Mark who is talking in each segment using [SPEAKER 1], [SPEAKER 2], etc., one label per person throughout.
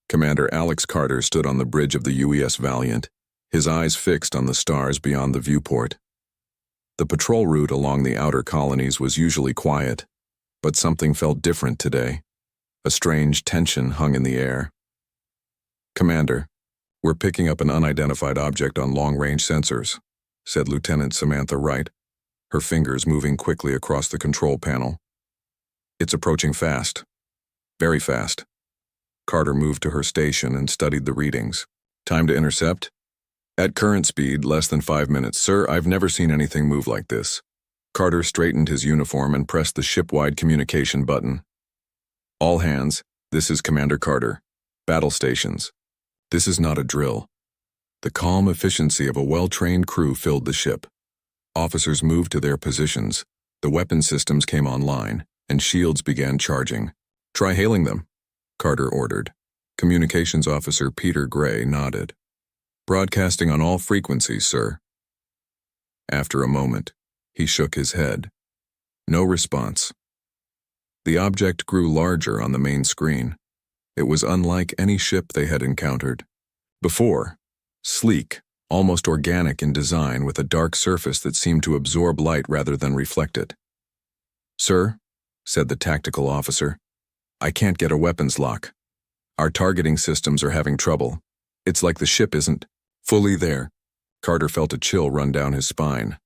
[SPEAKER 1] Commander Alex Carter stood on the bridge of the UES Valiant, his eyes fixed on the stars beyond the viewport. The patrol route along the outer colonies was usually quiet, but something felt different today. A strange tension hung in the air. "Commander, we're picking up an unidentified object on long-range sensors," said Lieutenant Samantha Wright, her fingers moving quickly across the control panel. "It's approaching fast. Very fast." Carter moved to her station and studied the readings. "Time to intercept?" "At current speed, less than 5 minutes. Sir, I've never seen anything move like this." Carter straightened his uniform and pressed the ship-wide communication button. "All hands, this is Commander Carter. Battle stations. This is not a drill." The calm efficiency of a well-trained crew filled the ship. Officers moved to their positions, the weapon systems came online, and shields began charging. "Try hailing them," Carter ordered. Communications Officer Peter Gray nodded. "Broadcasting on all frequencies, sir." After a moment, he shook his head. No response. The object grew larger on the main screen. It was unlike any ship they had encountered before. Sleek, almost organic in design, with a dark surface that seemed to absorb light rather than reflect it. "Sir," said the tactical officer, "I can't get a weapons lock. Our targeting systems are having trouble. It's like the ship isn't fully there." Carter felt a chill run down his spine.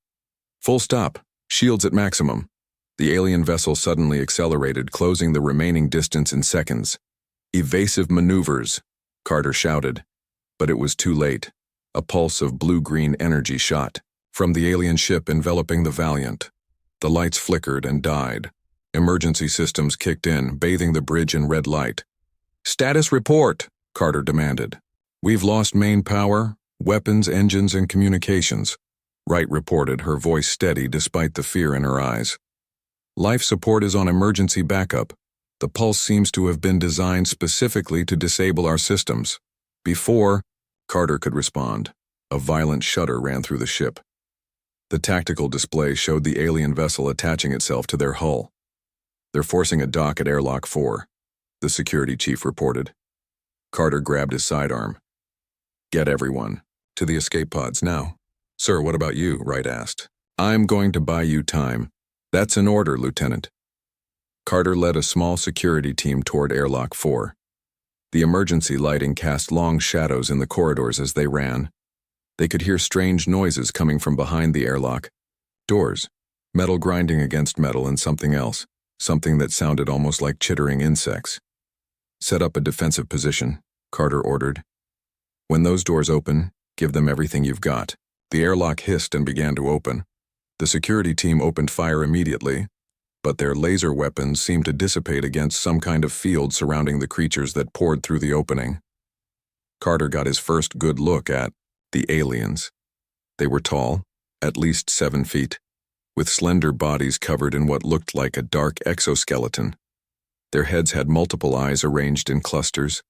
[SPEAKER 1] "Full stop. Shields at maximum." The alien vessel suddenly accelerated, closing the remaining distance in seconds. "Evasive maneuvers," Carter shouted. But it was too late. A pulse of blue-green energy shot from the alien ship enveloping the Valiant. The lights flickered and died. Emergency systems kicked in, bathing the bridge in red light. "Status report," Carter demanded. "We've lost main power, weapons, engines, and communications," Wright reported, her voice steady despite the fear in her eyes. "Life support is on emergency backup. The pulse seems to have been designed specifically to disable our systems." Before Carter could respond, a violent shudder ran through the ship. The tactical display showed the alien vessel attaching itself to their hull. "They're forcing a dock at Airlock 4, the security chief reported. Carter grabbed his sidearm. "Get everyone to the escape pods now." "Sir, what about you?" Wright asked. "I'm going to buy you time." "That's an order, Lieutenant." Carter led a small security team toward Airlock 4. The emergency lighting cast long shadows in the corridors as they ran. They could hear strange noises coming from behind the airlock. Doors, metal grinding against metal, and something else, something that sounded almost like chittering insects. "Set up a defensive position," Carter ordered. "When those doors open, give them everything you've got." The airlock hissed and began to open. The security team opened fire immediately, but their laser weapons seemed to dissipate against some kind of field surrounding the creatures that poured through the opening. Carter got his first good look at the aliens. They were tall, at least 7 feet, with slender bodies covered in what looked like a dark exoskeleton. Their heads had multiple eyes arranged in clusters,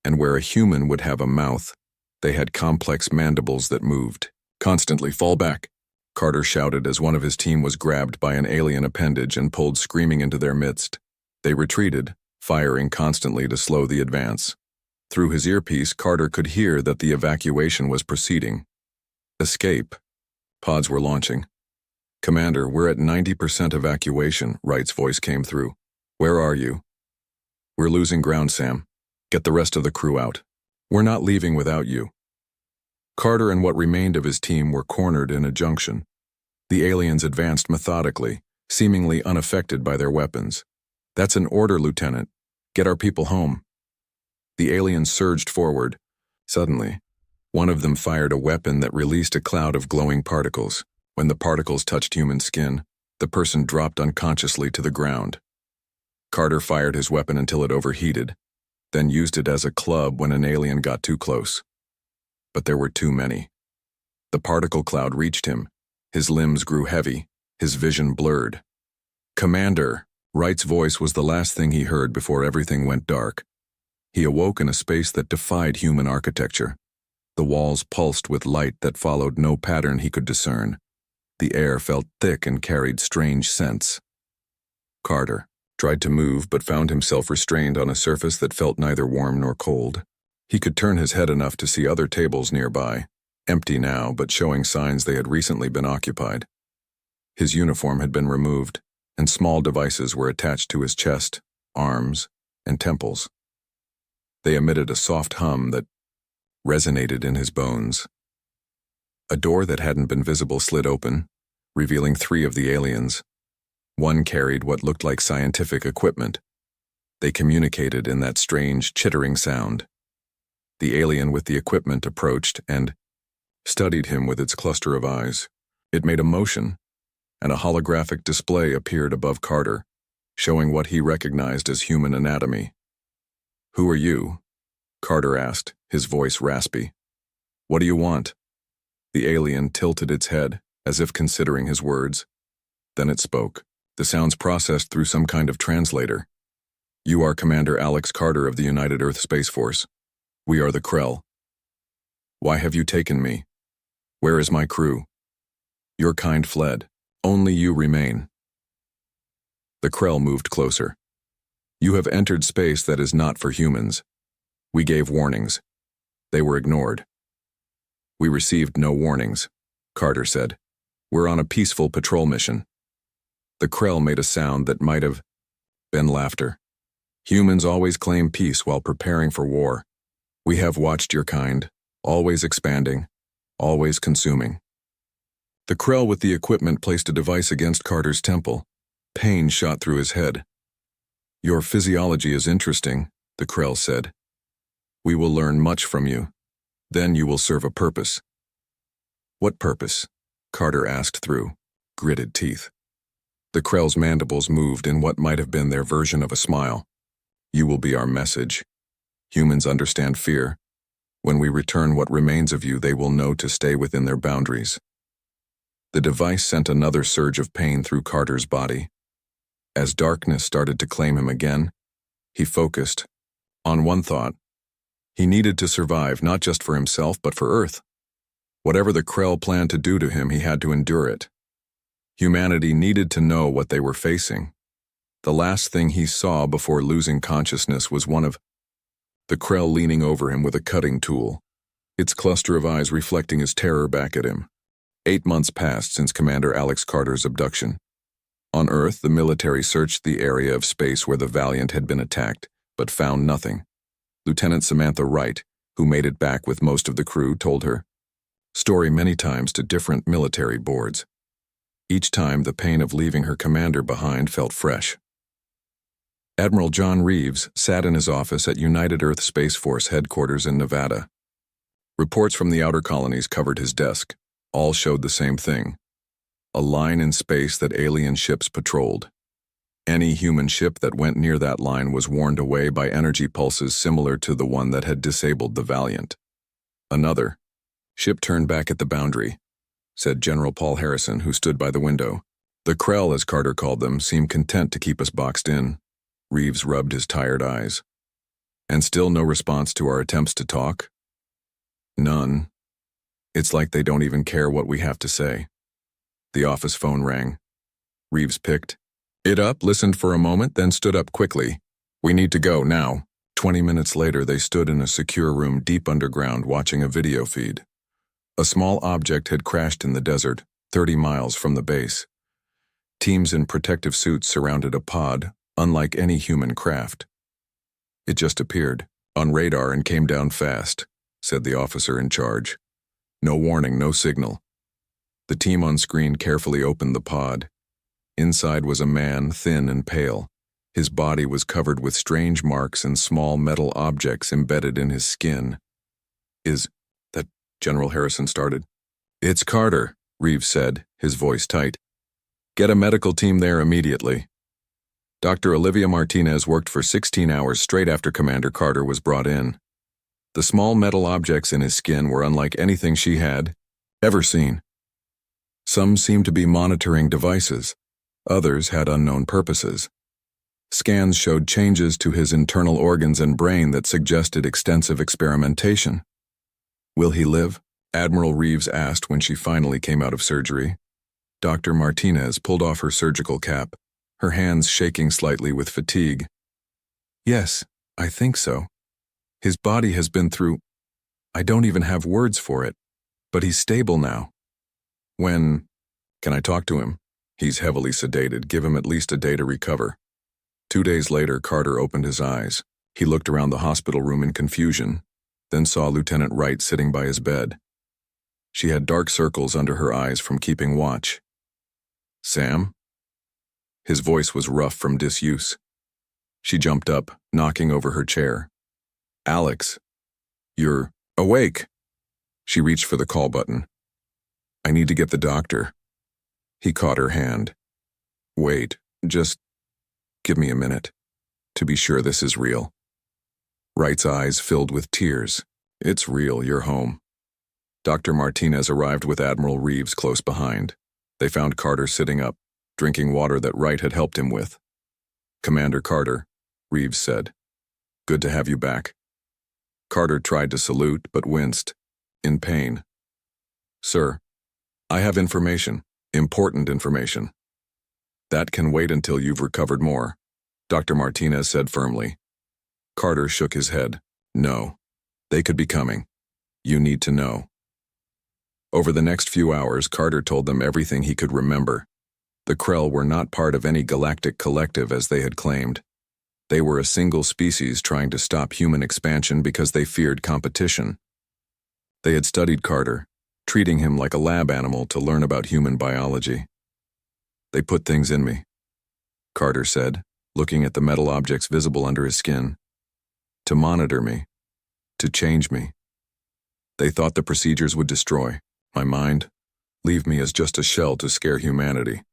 [SPEAKER 1] and where a human would have a mouth, they had complex mandibles that moved. "Constantly fall back," Carter shouted as one of his team was grabbed by an alien appendage and pulled screaming into their midst. They retreated, firing constantly to slow the advance. Through his earpiece, Carter could hear that the evacuation was proceeding. Escape. Pods were launching. "Commander, we're at 90% evacuation," Wright's voice came through. "Where are you?" "We're losing ground, Sam. Get the rest of the crew out. We're not leaving without you." Carter and what remained of his team were cornered in a junction. The aliens advanced methodically, seemingly unaffected by their weapons. "That's an order, Lieutenant. Get our people home." The aliens surged forward. Suddenly, one of them fired a weapon that released a cloud of glowing particles. When the particles touched human skin, the person dropped unconsciously to the ground. Carter fired his weapon until it overheated, then used it as a club when an alien got too close. But there were too many. The particle cloud reached him. His limbs grew heavy, his vision blurred. "Commander!" Wright's voice was the last thing he heard before everything went dark. He awoke in a space that defied human architecture. The walls pulsed with light that followed no pattern he could discern. The air felt thick and carried strange scents. Carter tried to move but found himself restrained on a surface that felt neither warm nor cold. He could turn his head enough to see other tables nearby, empty now but showing signs they had recently been occupied. His uniform had been removed, and small devices were attached to his chest, arms, and temples. They emitted a soft hum that resonated in his bones. A door that hadn't been visible slid open, revealing 3 of the aliens. One carried what looked like scientific equipment. They communicated in that strange, chittering sound. The alien with the equipment approached and studied him with its cluster of eyes. It made a motion, and a holographic display appeared above Carter, showing what he recognized as human anatomy. "Who are you?" Carter asked, his voice raspy. "What do you want?" The alien tilted its head, as if considering his words. Then it spoke, the sounds processed through some kind of translator. "You are Commander Alex Carter of the United Earth Space Force. We are the Krell. Why have you taken me? Where is my crew? Your kind fled. Only you remain." The Krell moved closer. "You have entered space that is not for humans. We gave warnings. They were ignored." "We received no warnings," Carter said. "We're on a peaceful patrol mission." The Krell made a sound that might have been laughter. "Humans always claim peace while preparing for war. We have watched your kind, always expanding, always consuming." The Krell with the equipment placed a device against Carter's temple. Pain shot through his head. "Your physiology is interesting," the Krell said. "We will learn much from you. Then you will serve a purpose." "What purpose?" Carter asked through gritted teeth. The Krell's mandibles moved in what might have been their version of a smile. "You will be our message. Humans understand fear. When we return what remains of you, they will know to stay within their boundaries." The device sent another surge of pain through Carter's body. As darkness started to claim him again, he focused on one thought. He needed to survive not just for himself but for Earth. Whatever the Krell planned to do to him, he had to endure it. Humanity needed to know what they were facing. The last thing he saw before losing consciousness was one of the Krell leaning over him with a cutting tool, its cluster of eyes reflecting his terror back at him. 8 months passed since Commander Alex Carter's abduction. On Earth, the military searched the area of space where the Valiant had been attacked, but found nothing. Lieutenant Samantha Wright, who made it back with most of the crew, told her story many times to different military boards. Each time, the pain of leaving her commander behind felt fresh. Admiral John Reeves sat in his office at United Earth Space Force headquarters in Nevada. Reports from the outer colonies covered his desk. All showed the same thing: a line in space that alien ships patrolled. Any human ship that went near that line was warned away by energy pulses similar to the one that had disabled the Valiant. Another ship turned back at the boundary, said General Paul Harrison, who stood by the window. The Krell, as Carter called them, seemed content to keep us boxed in. Reeves rubbed his tired eyes. "And still no response to our attempts to talk?" "None. It's like they don't even care what we have to say." The office phone rang. Reeves picked it up, listened for a moment, then stood up quickly. "We need to go, now." 20 minutes later, they stood in a secure room deep underground watching a video feed. A small object had crashed in the desert, 30 miles from the base. Teams in protective suits surrounded a pod, unlike any human craft. "It just appeared on radar and came down fast," said the officer in charge. "No warning, no signal." The team on screen carefully opened the pod. Inside was a man, thin and pale. His body was covered with strange marks and small metal objects embedded in his skin. "Is that General Harrison started?" "It's Carter," Reeves said, his voice tight. "Get a medical team there immediately." Dr. Olivia Martinez worked for 16 hours straight after Commander Carter was brought in. The small metal objects in his skin were unlike anything she had ever seen. Some seemed to be monitoring devices. Others had unknown purposes. Scans showed changes to his internal organs and brain that suggested extensive experimentation. "Will he live?" Admiral Reeves asked when she finally came out of surgery. Dr. Martinez pulled off her surgical cap, her hands shaking slightly with fatigue. "Yes, I think so. His body has been through... I don't even have words for it. But he's stable now. When... Can I talk to him? He's heavily sedated. Give him at least a day to recover. 2 days later, Carter opened his eyes. He looked around the hospital room in confusion, then saw Lieutenant Wright sitting by his bed. She had dark circles under her eyes from keeping watch. Sam? His voice was rough from disuse. She jumped up, knocking over her chair. Alex, you're awake. She reached for the call button. I need to get the doctor. He caught her hand. Wait, just give me a minute. To be sure this is real. Wright's eyes filled with tears. It's real, you're home. Dr. Martinez arrived with Admiral Reeves close behind. They found Carter sitting up, drinking water that Wright had helped him with. Commander Carter, Reeves said. Good to have you back. Carter tried to salute, but winced, in pain. Sir, I have information, important information. That can wait until you've recovered more, Dr. Martinez said firmly. Carter shook his head. No, they could be coming. You need to know. Over the next few hours, Carter told them everything he could remember. The Krell were not part of any galactic collective as they had claimed. They were a single species trying to stop human expansion because they feared competition. They had studied Carter, treating him like a lab animal to learn about human biology. They put things in me, Carter said, looking at the metal objects visible under his skin. To monitor me, to change me. They thought the procedures would destroy my mind, leave me as just a shell to scare humanity.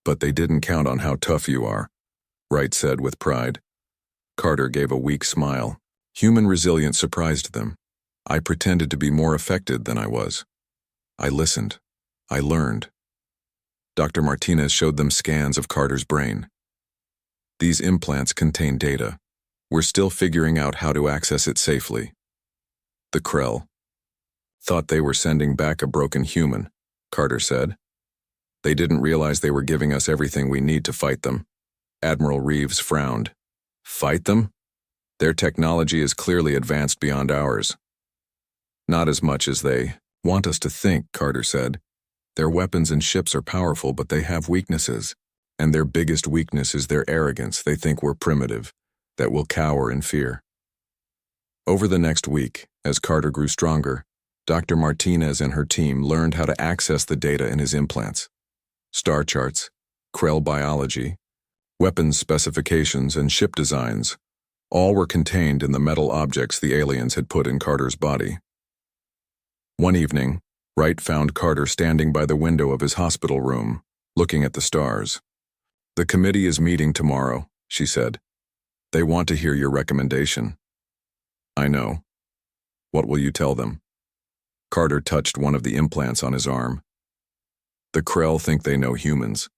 [SPEAKER 1] But they didn't count on how tough you are, Wright said with pride. Carter gave a weak smile. Human resilience surprised them. I pretended to be more affected than I was. I listened. I learned. Dr. Martinez showed them scans of Carter's brain. These implants contain data. We're still figuring out how to access it safely. The Krell thought they were sending back a broken human, Carter said. They didn't realize they were giving us everything we need to fight them. Admiral Reeves frowned. Fight them? Their technology is clearly advanced beyond ours. Not as much as they want us to think, Carter said. Their weapons and ships are powerful, but they have weaknesses. And their biggest weakness is their arrogance. They think we're primitive, that we'll cower in fear. Over the next week, as Carter grew stronger, Dr. Martinez and her team learned how to access the data in his implants. Star charts, Krell biology, weapons specifications, and ship designs, all were contained in the metal objects the aliens had put in Carter's body. One evening, Wright found Carter standing by the window of his hospital room, looking at the stars. The committee is meeting tomorrow, she said. They want to hear your recommendation. I know. What will you tell them? Carter touched one of the implants on his arm. The Krell think they know humans.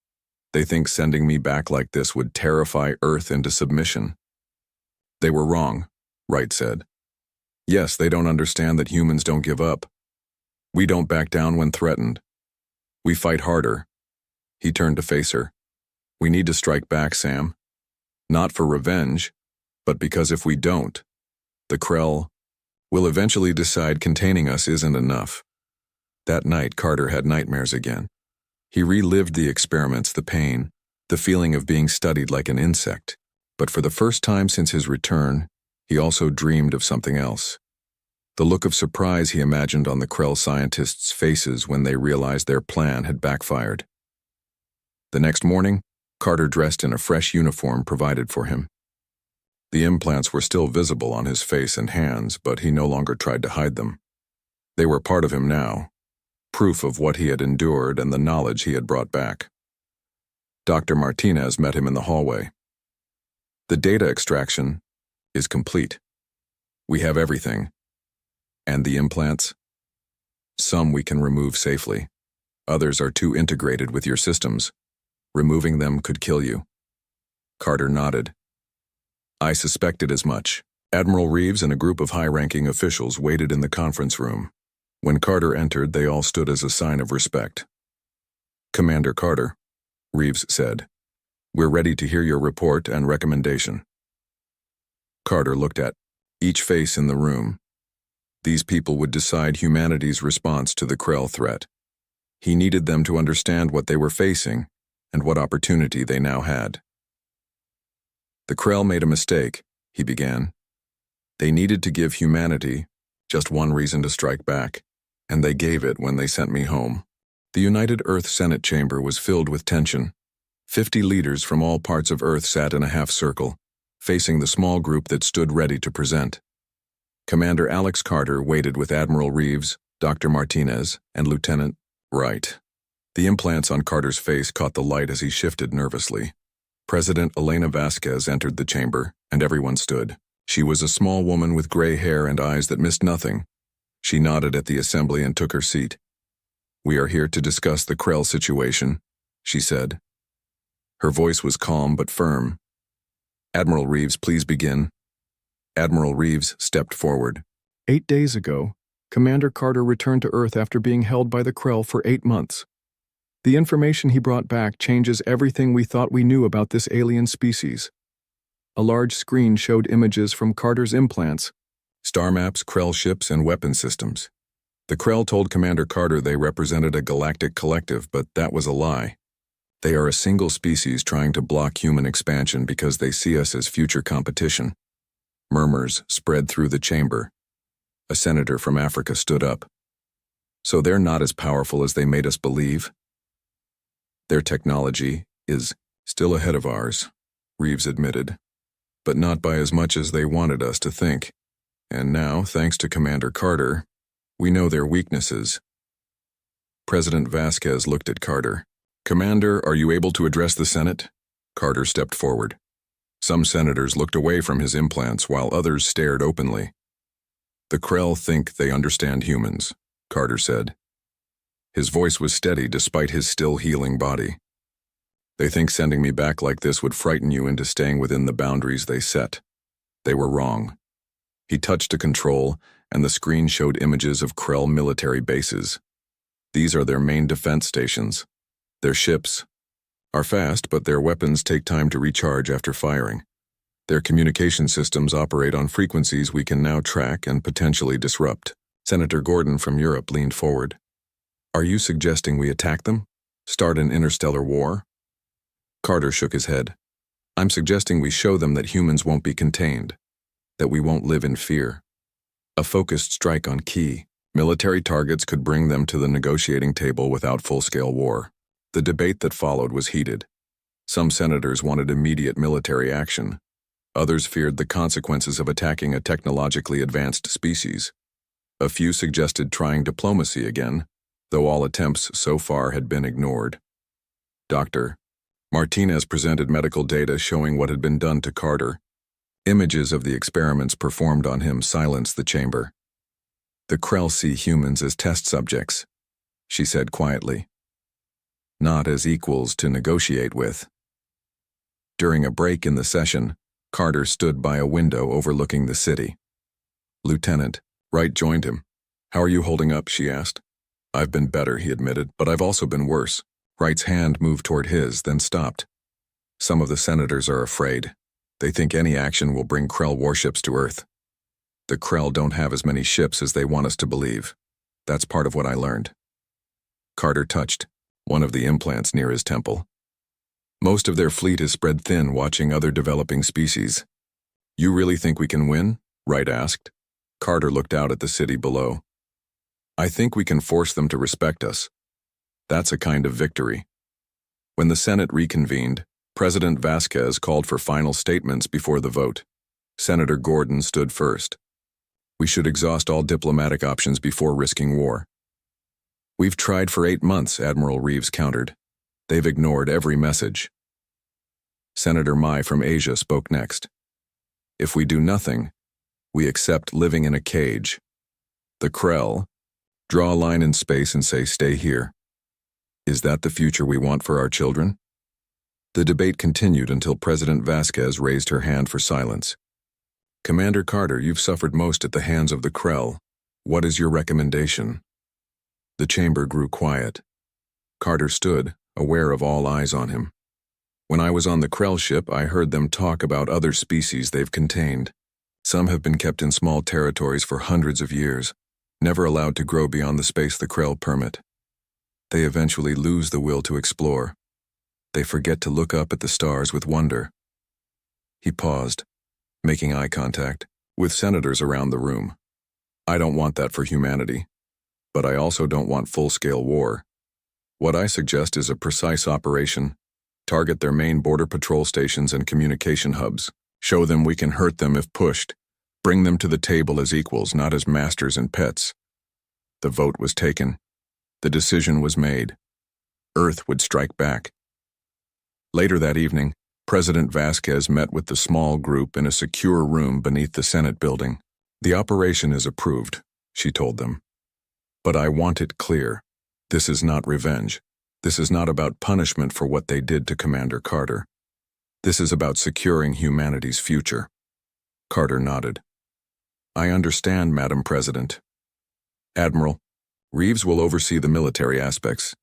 [SPEAKER 1] They think sending me back like this would terrify Earth into submission. They were wrong, Wright said. Yes, they don't understand that humans don't give up. We don't back down when threatened. We fight harder. He turned to face her. We need to strike back, Sam. Not for revenge, but because if we don't, the Krell will eventually decide containing us isn't enough. That night, Carter had nightmares again. He relived the experiments, the pain, the feeling of being studied like an insect. But for the first time since his return, he also dreamed of something else. The look of surprise he imagined on the Krell scientists' faces when they realized their plan had backfired. The next morning, Carter dressed in a fresh uniform provided for him. The implants were still visible on his face and hands, but he no longer tried to hide them. They were part of him now, proof of what he had endured and the knowledge he had brought back. Dr. Martinez met him in the hallway. The data extraction is complete. We have everything. And the implants? Some we can remove safely. Others are too integrated with your systems. Removing them could kill you. Carter nodded. I suspected as much. Admiral Reeves and a group of high-ranking officials waited in the conference room. When Carter entered, they all stood as a sign of respect. Commander Carter, Reeves said, we're ready to hear your report and recommendation. Carter looked at each face in the room. These people would decide humanity's response to the Krell threat. He needed them to understand what they were facing and what opportunity they now had. The Krell made a mistake, he began. They needed to give humanity just one reason to strike back, and they gave it when they sent me home. The United Earth Senate chamber was filled with tension. 50 leaders from all parts of Earth sat in a half circle, facing the small group that stood ready to present. Commander Alex Carter waited with Admiral Reeves, Dr. Martinez, and Lieutenant Wright. The implants on Carter's face caught the light as he shifted nervously. President Elena Vasquez entered the chamber, and everyone stood. She was a small woman with gray hair and eyes that missed nothing. She nodded at the assembly and took her seat. "We are here to discuss the Krell situation," she said. Her voice was calm but firm. "Admiral Reeves, please begin." Admiral Reeves stepped forward.
[SPEAKER 2] 8 days ago, Commander Carter returned to Earth after being held by the Krell for 8 months. The information he brought back changes everything we thought we knew about this alien species. A large screen showed images from Carter's implants,
[SPEAKER 1] Star maps, Krell ships, and weapon systems. The Krell told Commander Carter they represented a galactic collective, but that was a lie. They are a single species trying to block human expansion because they see us as future competition. Murmurs spread through the chamber. A senator from Africa stood up. "So they're not as powerful as they made us believe?" "Their technology is still ahead of ours," Reeves admitted, "but not by as much as they wanted us to think. And now, thanks to Commander Carter, we know their weaknesses." President Vasquez looked at Carter. "Commander, are you able to address the Senate?" Carter stepped forward. Some senators looked away from his implants while others stared openly. "The Krell think they understand humans," Carter said. His voice was steady despite his still healing body. "They think sending me back like this would frighten you into staying within the boundaries they set. They were wrong." He touched a control, and the screen showed images of Krell military bases. These are their main defense stations. Their ships are fast, but their weapons take time to recharge after firing. Their communication systems operate on frequencies we can now track and potentially disrupt. Senator Gordon from Europe leaned forward. "Are you suggesting we attack them? Start an interstellar war?" Carter shook his head. "I'm suggesting we show them that humans won't be contained, that we won't live in fear. A focused strike on key military targets could bring them to the negotiating table without full-scale war." The debate that followed was heated. Some senators wanted immediate military action. Others feared the consequences of attacking a technologically advanced species. A few suggested trying diplomacy again, though all attempts so far had been ignored. Dr. Martinez presented medical data showing what had been done to Carter. Images of the experiments performed on him silenced the chamber. "The Krell see humans as test subjects," she said quietly. "Not as equals to negotiate with." During a break in the session, Carter stood by a window overlooking the city. Lieutenant Wright joined him. "How are you holding up?" she asked. "I've been better," he admitted, "but I've also been worse." Wright's hand moved toward his, then stopped. "Some of the senators are afraid. They think any action will bring Krell warships to Earth. The Krell don't have as many ships as they want us to believe. That's part of what I learned." Carter touched one of the implants near his temple. "Most of their fleet is spread thin watching other developing species." "You really think we can win?" Wright asked. Carter looked out at the city below. "I think we can force them to respect us. That's a kind of victory." When the Senate reconvened, President Vasquez called for final statements before the vote. Senator Gordon stood first. "We should exhaust all diplomatic options before risking war." "We've tried for 8 months," Admiral Reeves countered. "They've ignored every message." Senator Mai from Asia spoke next. "If we do nothing, we accept living in a cage. The Krell draw a line in space and say, 'Stay here.' Is that the future we want for our children?" The debate continued until President Vasquez raised her hand for silence. "Commander Carter, you've suffered most at the hands of the Krell. What is your recommendation?" The chamber grew quiet. Carter stood, aware of all eyes on him. "When I was on the Krell ship, I heard them talk about other species they've contained. Some have been kept in small territories for hundreds of years, never allowed to grow beyond the space the Krell permit. They eventually lose the will to explore. They forget to look up at the stars with wonder. He paused, making eye contact with senators around the room. I don't want that for humanity, but I also don't want full-scale war. What I suggest is a precise operation. Target their main border patrol stations and communication hubs. Show them we can hurt them if pushed. Bring them to the table as equals, not as masters and pets. The vote was taken. The decision was made. Earth would strike back. Later that evening, President Vasquez met with the small group in a secure room beneath the Senate building. The operation is approved, she told them. But I want it clear. This is not revenge. This is not about punishment for what they did to Commander Carter. This is about securing humanity's future. Carter nodded. I understand, Madam President. Admiral, Reeves will oversee the military aspects.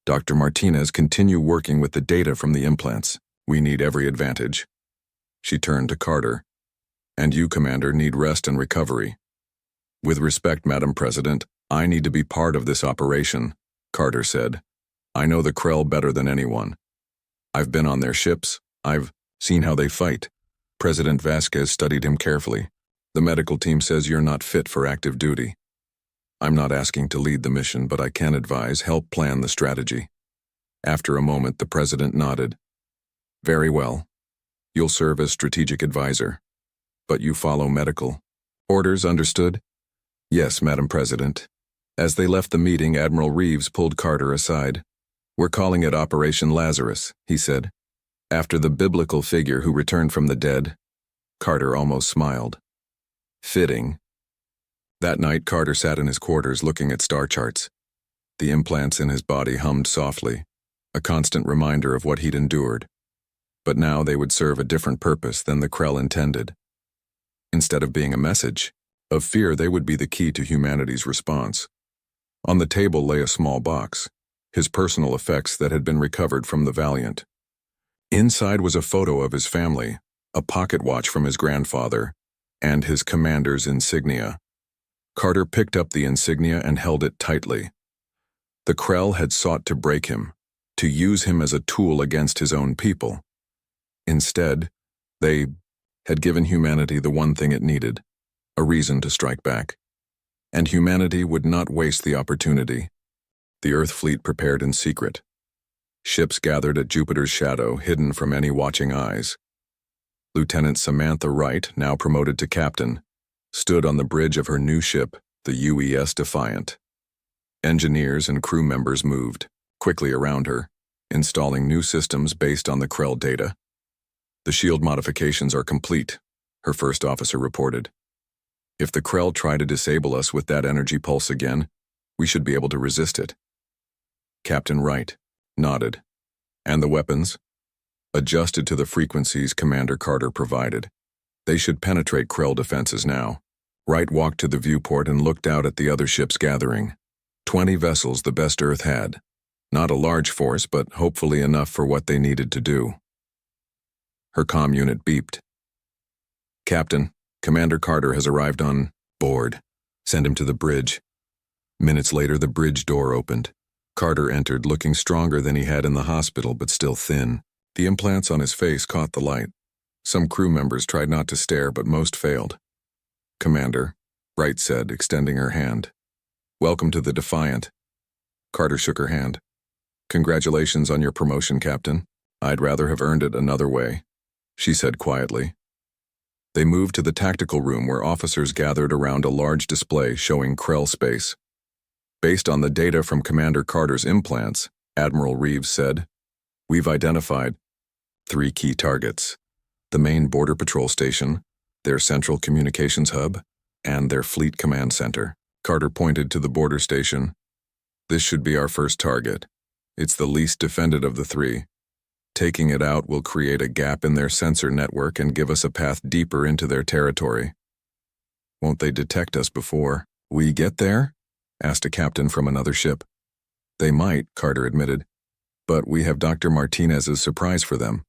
[SPEAKER 1] Dr. Martinez, continue working with the data from the implants. We need every advantage. She turned to Carter. And you, Commander, need rest and recovery. With respect, Madam President, I need to be part of this operation, Carter said. I know the Krell better than anyone. I've been on their ships. I've seen how they fight. President Vasquez studied him carefully. The medical team says you're not fit for active duty. I'm not asking to lead the mission, but I can advise, help plan the strategy. After a moment, the President nodded. Very well. You'll serve as strategic advisor. But you follow medical orders, understood? Yes, Madam President. As they left the meeting, Admiral Reeves pulled Carter aside. We're calling it Operation Lazarus, he said. After the biblical figure who returned from the dead. Carter almost smiled. Fitting. That night, Carter sat in his quarters looking at star charts. The implants in his body hummed softly, a constant reminder of what he'd endured. But now they would serve a different purpose than the Krell intended. Instead of being a message of fear, they would be the key to humanity's response. On the table lay a small box, his personal effects that had been recovered from the Valiant. Inside was a photo of his family, a pocket watch from his grandfather, and his commander's insignia. Carter picked up the insignia and held it tightly. The Krell had sought to break him, to use him as a tool against his own people. Instead, they had given humanity the one thing it needed, a reason to strike back. And humanity would not waste the opportunity. The Earth fleet prepared in secret. Ships gathered at Jupiter's shadow, hidden from any watching eyes. Lieutenant Samantha Wright, now promoted to captain, stood on the bridge of her new ship, the UES Defiant. Engineers and crew members moved quickly around her, installing new systems based on the Krell data. The shield modifications are complete, her first officer reported. If the Krell try to disable us with that energy pulse again, we should be able to resist it. Captain Wright nodded. And the weapons? Adjusted to the frequencies Commander Carter provided. They should penetrate Krell defenses now. Wright walked to the viewport and looked out at the other ships gathering. 20 vessels, the best Earth had. Not a large force, but hopefully enough for what they needed to do. Her comm unit beeped. Captain, Commander Carter has arrived on board. Send him to the bridge. Minutes later, the bridge door opened. Carter entered, looking stronger than he had in the hospital, but still thin. The implants on his face caught the light. Some crew members tried not to stare, but most failed. Commander, Wright said, extending her hand. Welcome to the Defiant. Carter shook her hand. Congratulations on your promotion, Captain. I'd rather have earned it another way, she said quietly. They moved to the tactical room where officers gathered around a large display showing Krell space. Based on the data from Commander Carter's implants, Admiral Reeves said, we've identified 3 key targets: the main border patrol station, their central communications hub, and their fleet command center. Carter pointed to the border station. This should be our first target. It's the least defended of the 3. Taking it out will create a gap in their sensor network and give us a path deeper into their territory. Won't they detect us before we get there? Asked a captain from another ship. They might, Carter admitted, but we have Dr. Martinez's surprise for them.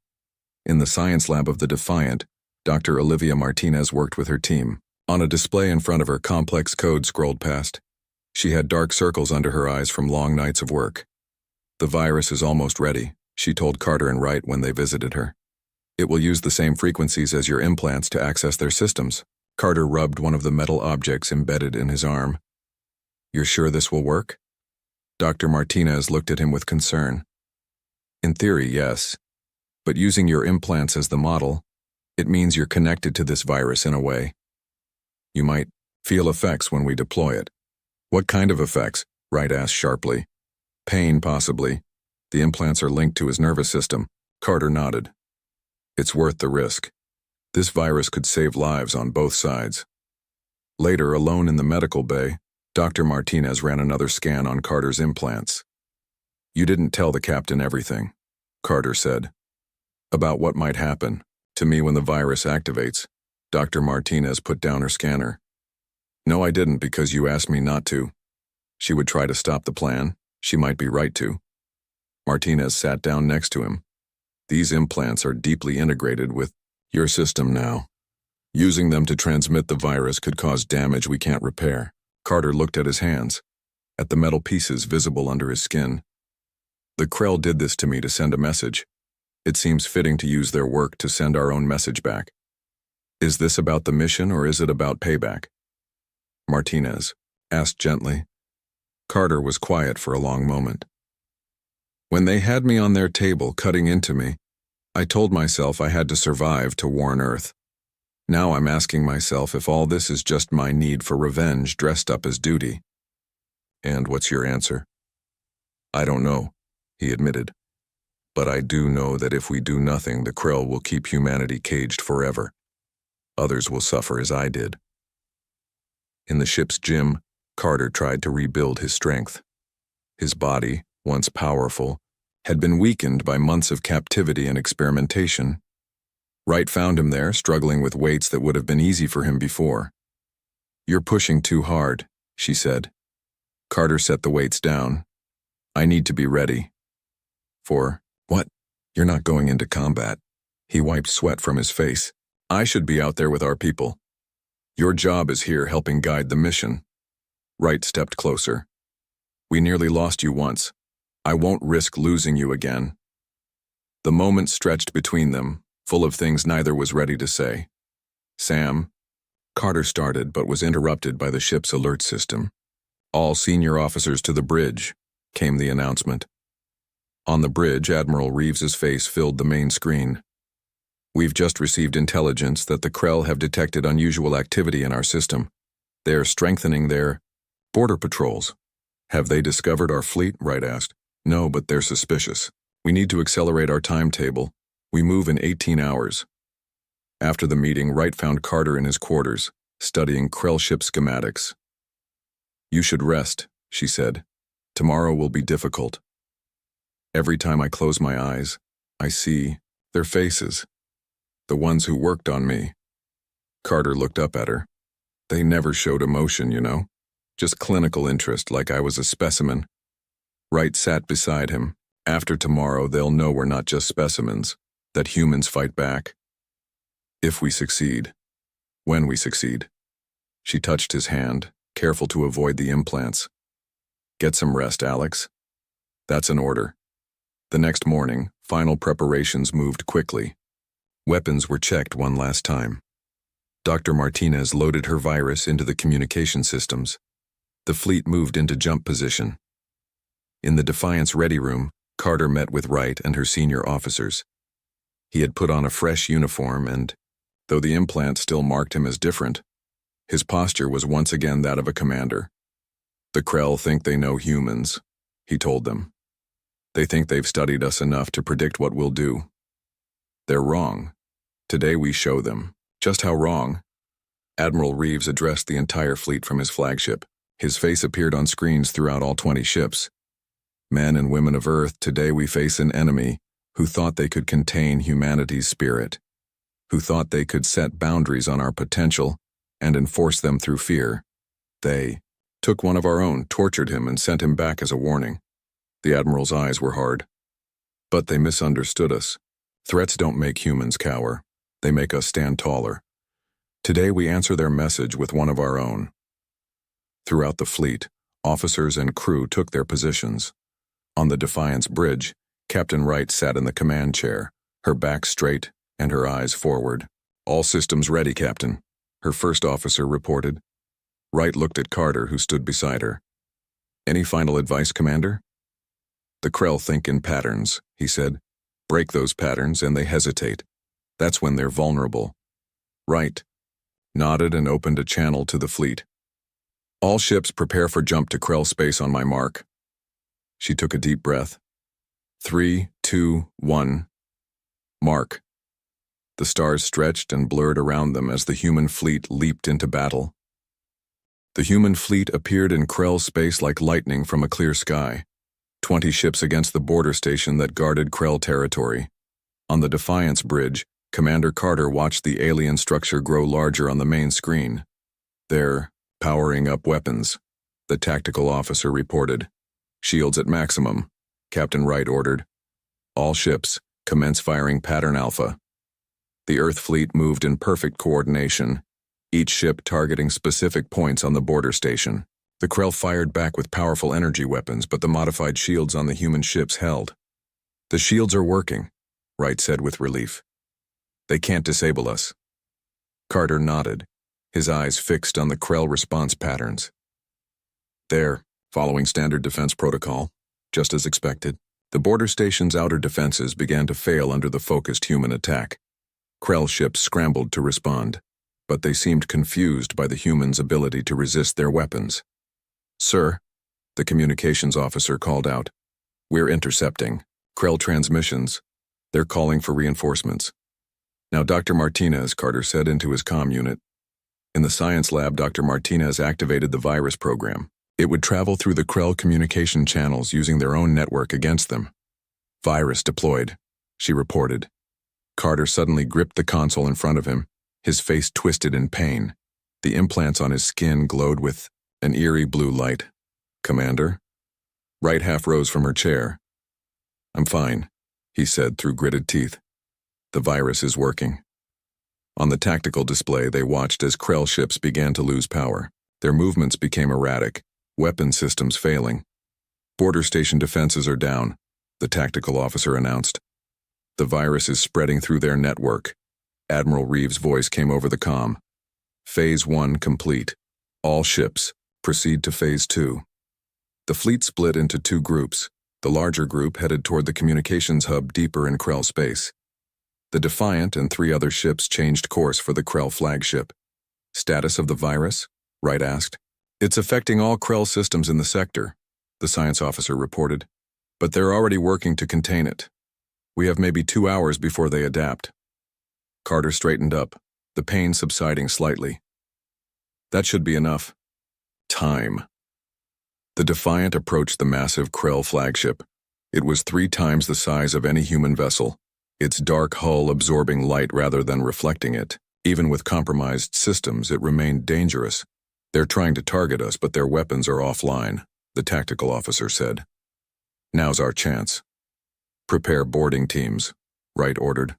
[SPEAKER 1] In the science lab of the Defiant, Dr. Olivia Martinez worked with her team. On a display in front of her, complex code scrolled past. She had dark circles under her eyes from long nights of work. "The virus is almost ready," she told Carter and Wright when they visited her. "It will use the same frequencies as your implants to access their systems." Carter rubbed one of the metal objects embedded in his arm. "You're sure this will work?" Dr. Martinez looked at him with concern. "In theory, yes. But using your implants as the model, it means you're connected to this virus in a way. You might feel effects when we deploy it." "What kind of effects?" Wright asked sharply. "Pain, possibly. The implants are linked to his nervous system." Carter nodded. "It's worth the risk. This virus could save lives on both sides." Later, alone in the medical bay, Dr. Martinez ran another scan on Carter's implants. "You didn't tell the captain everything," Carter said. "About what might happen to me when the virus activates." Dr. Martinez put down her scanner. "No, I didn't, because you asked me not to. She would try to stop the plan. She might be right to." Martinez sat down next to him. "These implants are deeply integrated with your system now. Using them to transmit the virus could cause damage we can't repair." Carter looked at his hands, at the metal pieces visible under his skin. "The Krell did this to me to send a message. It seems fitting to use their work to send our own message back. Is this about the mission, or is it about payback?" Martinez asked gently. Carter was quiet for a long moment. "When they had me on their table cutting into me, I told myself I had to survive to warn Earth. Now I'm asking myself if all this is just my need for revenge dressed up as duty." "And what's your answer?" "I don't know," he admitted. "But I do know that if we do nothing, the Krell will keep humanity caged forever. Others will suffer as I did." In the ship's gym, Carter tried to rebuild his strength. His body, once powerful, had been weakened by months of captivity and experimentation. Wright found him there, struggling with weights that would have been easy for him before. "You're pushing too hard," she said. Carter set the weights down. "I need to be ready." "For what?" "You're not going into combat." He wiped sweat from his face. "I should be out there with our people. Your job is here helping guide the mission." Wright stepped closer. "We nearly lost you once. I won't risk losing you again." The moment stretched between them, full of things neither was ready to say. "Sam," Carter started but was interrupted by the ship's alert system. "All senior officers to the bridge," came the announcement. On the bridge, Admiral Reeves's face filled the main screen. "We've just received intelligence that the Krell have detected unusual activity in our system. They're strengthening their border patrols." "Have they discovered our fleet?" Wright asked. "No, but they're suspicious. We need to accelerate our timetable. We move in 18 hours. After the meeting, Wright found Carter in his quarters, studying Krell ship schematics. "You should rest," she said. "Tomorrow will be difficult. Every time I close my eyes, I see their faces, the ones who worked on me." Carter looked up at her. "They never showed emotion, you know. Just clinical interest, like I was a specimen." Wright sat beside him. "After tomorrow, they'll know we're not just specimens, that humans fight back. If we succeed. When we succeed." She touched his hand, careful to avoid the implants. "Get some rest, Alex." "That's an order." The next morning, final preparations moved quickly. Weapons were checked one last time. Dr. Martinez loaded her virus into the communication systems. The fleet moved into jump position. In the Defiance ready room, Carter met with Wright and her senior officers. He had put on a fresh uniform and, though the implant still marked him as different, his posture was once again that of a commander. "The Krell think they know humans," he told them. "They think they've studied us enough to predict what we'll do. They're wrong. Today we show them just how wrong." Admiral Reeves addressed the entire fleet from his flagship. His face appeared on screens throughout all 20 ships. "Men and women of Earth, today we face an enemy who thought they could contain humanity's spirit, who thought they could set boundaries on our potential and enforce them through fear. They took one of our own, tortured him, and sent him back as a warning." The Admiral's eyes were hard. "But they misunderstood us. Threats don't make humans cower. They make us stand taller. Today we answer their message with one of our own. Throughout the fleet, officers and crew took their positions. On the Defiance bridge, Captain Wright sat in the command chair, her back straight and her eyes forward. "All systems ready, Captain," her first officer reported. Wright looked at Carter, who stood beside her. "Any final advice, Commander?" "The Krell think in patterns," he said. "Break those patterns and they hesitate. That's when they're vulnerable." Wright nodded and opened a channel to the fleet. "All ships prepare for jump to Krell space on my mark." She took a deep breath. 3, 2, 1. Mark. The stars stretched and blurred around them as the human fleet leaped into battle. The human fleet appeared in Krell space like lightning from a clear sky. 20 ships against the border station that guarded Krell territory. On the Defiance bridge, Commander Carter watched the alien structure grow larger on the main screen. "They're powering up weapons," the tactical officer reported. "Shields at maximum," Captain Wright ordered. "All ships, commence firing pattern Alpha." The Earth fleet moved in perfect coordination, each ship targeting specific points on the border station. The Krell fired back with powerful energy weapons, but the modified shields on the human ships held. "The shields are working," Wright said with relief. "They can't disable us." Carter nodded, his eyes fixed on the Krell response patterns. "They're following standard defense protocol, just as expected." The border station's outer defenses began to fail under the focused human attack. Krell ships scrambled to respond, but they seemed confused by the humans' ability to resist their weapons. "Sir," the communications officer called out, "we're intercepting Krell transmissions. They're calling for reinforcements." "Now, Dr. Martinez," Carter said into his comm unit. In the science lab, Dr. Martinez activated the virus program. It would travel through the Krell communication channels using their own network against them. "Virus deployed," she reported. Carter suddenly gripped the console in front of him, his face twisted in pain. The implants on his skin glowed with an eerie blue light. "Commander?" Wright half rose from her chair. "I'm fine," he said through gritted teeth. "The virus is working." On the tactical display, they watched as Krell ships began to lose power. Their movements became erratic, weapon systems failing. "Border station defenses are down," the tactical officer announced. "The virus is spreading through their network." Admiral Reeves' voice came over the comm. "Phase 1 complete. All ships, proceed to Phase 2. The fleet split into two groups. The larger group headed toward the communications hub deeper in Krell space. The Defiant and 3 other ships changed course for the Krell flagship. "Status of the virus?" Wright asked. "It's affecting all Krell systems in the sector," the science officer reported. "But they're already working to contain it. We have maybe 2 hours before they adapt." Carter straightened up, the pain subsiding slightly. "That should be enough." Time. The Defiant approached the massive Krell flagship. It was 3 times the size of any human vessel, its dark hull absorbing light rather than reflecting it. Even with compromised systems, it remained dangerous. "They're trying to target us, but their weapons are offline," the tactical officer said. "Now's our chance." "Prepare boarding teams," Wright ordered.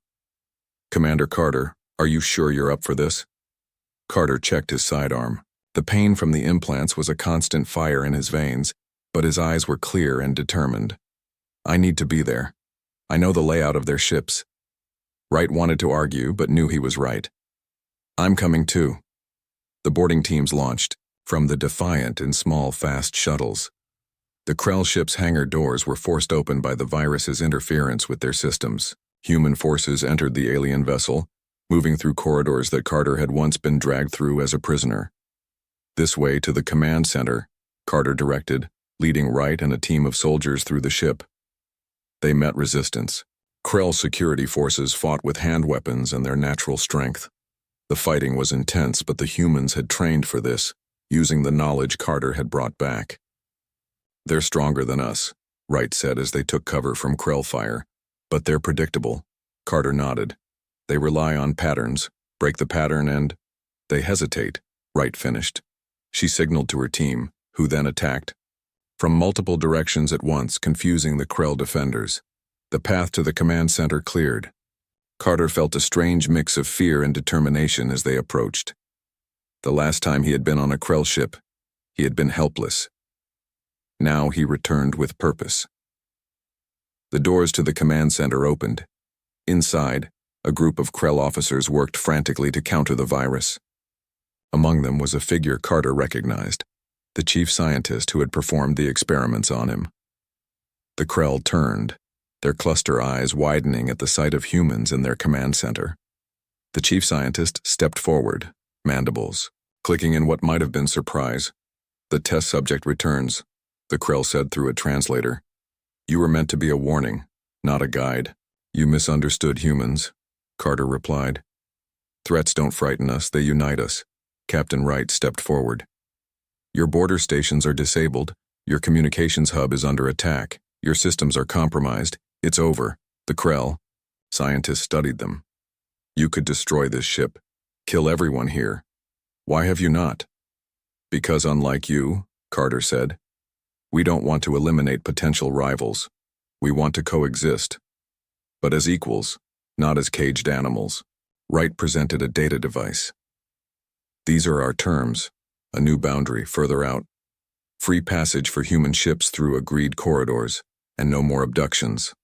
[SPEAKER 1] "Commander Carter, are you sure you're up for this?" Carter checked his sidearm. The pain from the implants was a constant fire in his veins, but his eyes were clear and determined. "I need to be there. I know the layout of their ships." Wright wanted to argue, but knew he was right. "I'm coming too." The boarding teams launched, from the Defiant in small, fast shuttles. The Krell ship's hangar doors were forced open by the virus's interference with their systems. Human forces entered the alien vessel, moving through corridors that Carter had once been dragged through as a prisoner. "This way to the command center," Carter directed, leading Wright and a team of soldiers through the ship. They met resistance. Krell security forces fought with hand weapons and their natural strength. The fighting was intense, but the humans had trained for this, using the knowledge Carter had brought back. "They're stronger than us," Wright said as they took cover from Krell fire. "But they're predictable." Carter nodded. "They rely on patterns, break the pattern and—" "They hesitate," Wright finished. She signaled to her team, who then attacked. From multiple directions at once, confusing the Krell defenders. The path to the command center cleared. Carter felt a strange mix of fear and determination as they approached. The last time he had been on a Krell ship, he had been helpless. Now he returned with purpose. The doors to the command center opened. Inside, a group of Krell officers worked frantically to counter the virus. Among them was a figure Carter recognized, the chief scientist who had performed the experiments on him. The Krell turned, their cluster eyes widening at the sight of humans in their command center. The chief scientist stepped forward, mandibles clicking in what might have been surprise. "The test subject returns," the Krell said through a translator. "You were meant to be a warning, not a guide." "You misunderstood humans," Carter replied. "Threats don't frighten us, they unite us." Captain Wright stepped forward. "Your border stations are disabled, your communications hub is under attack, your systems are compromised, it's over." The Krell scientists studied them. "You could destroy this ship, kill everyone here. Why have you not?" "Because unlike you," Carter said, "we don't want to eliminate potential rivals. We want to coexist. But as equals, not as caged animals." Wright presented a data device. "These are our terms, a new boundary further out. Free passage for human ships through agreed corridors, and no more abductions."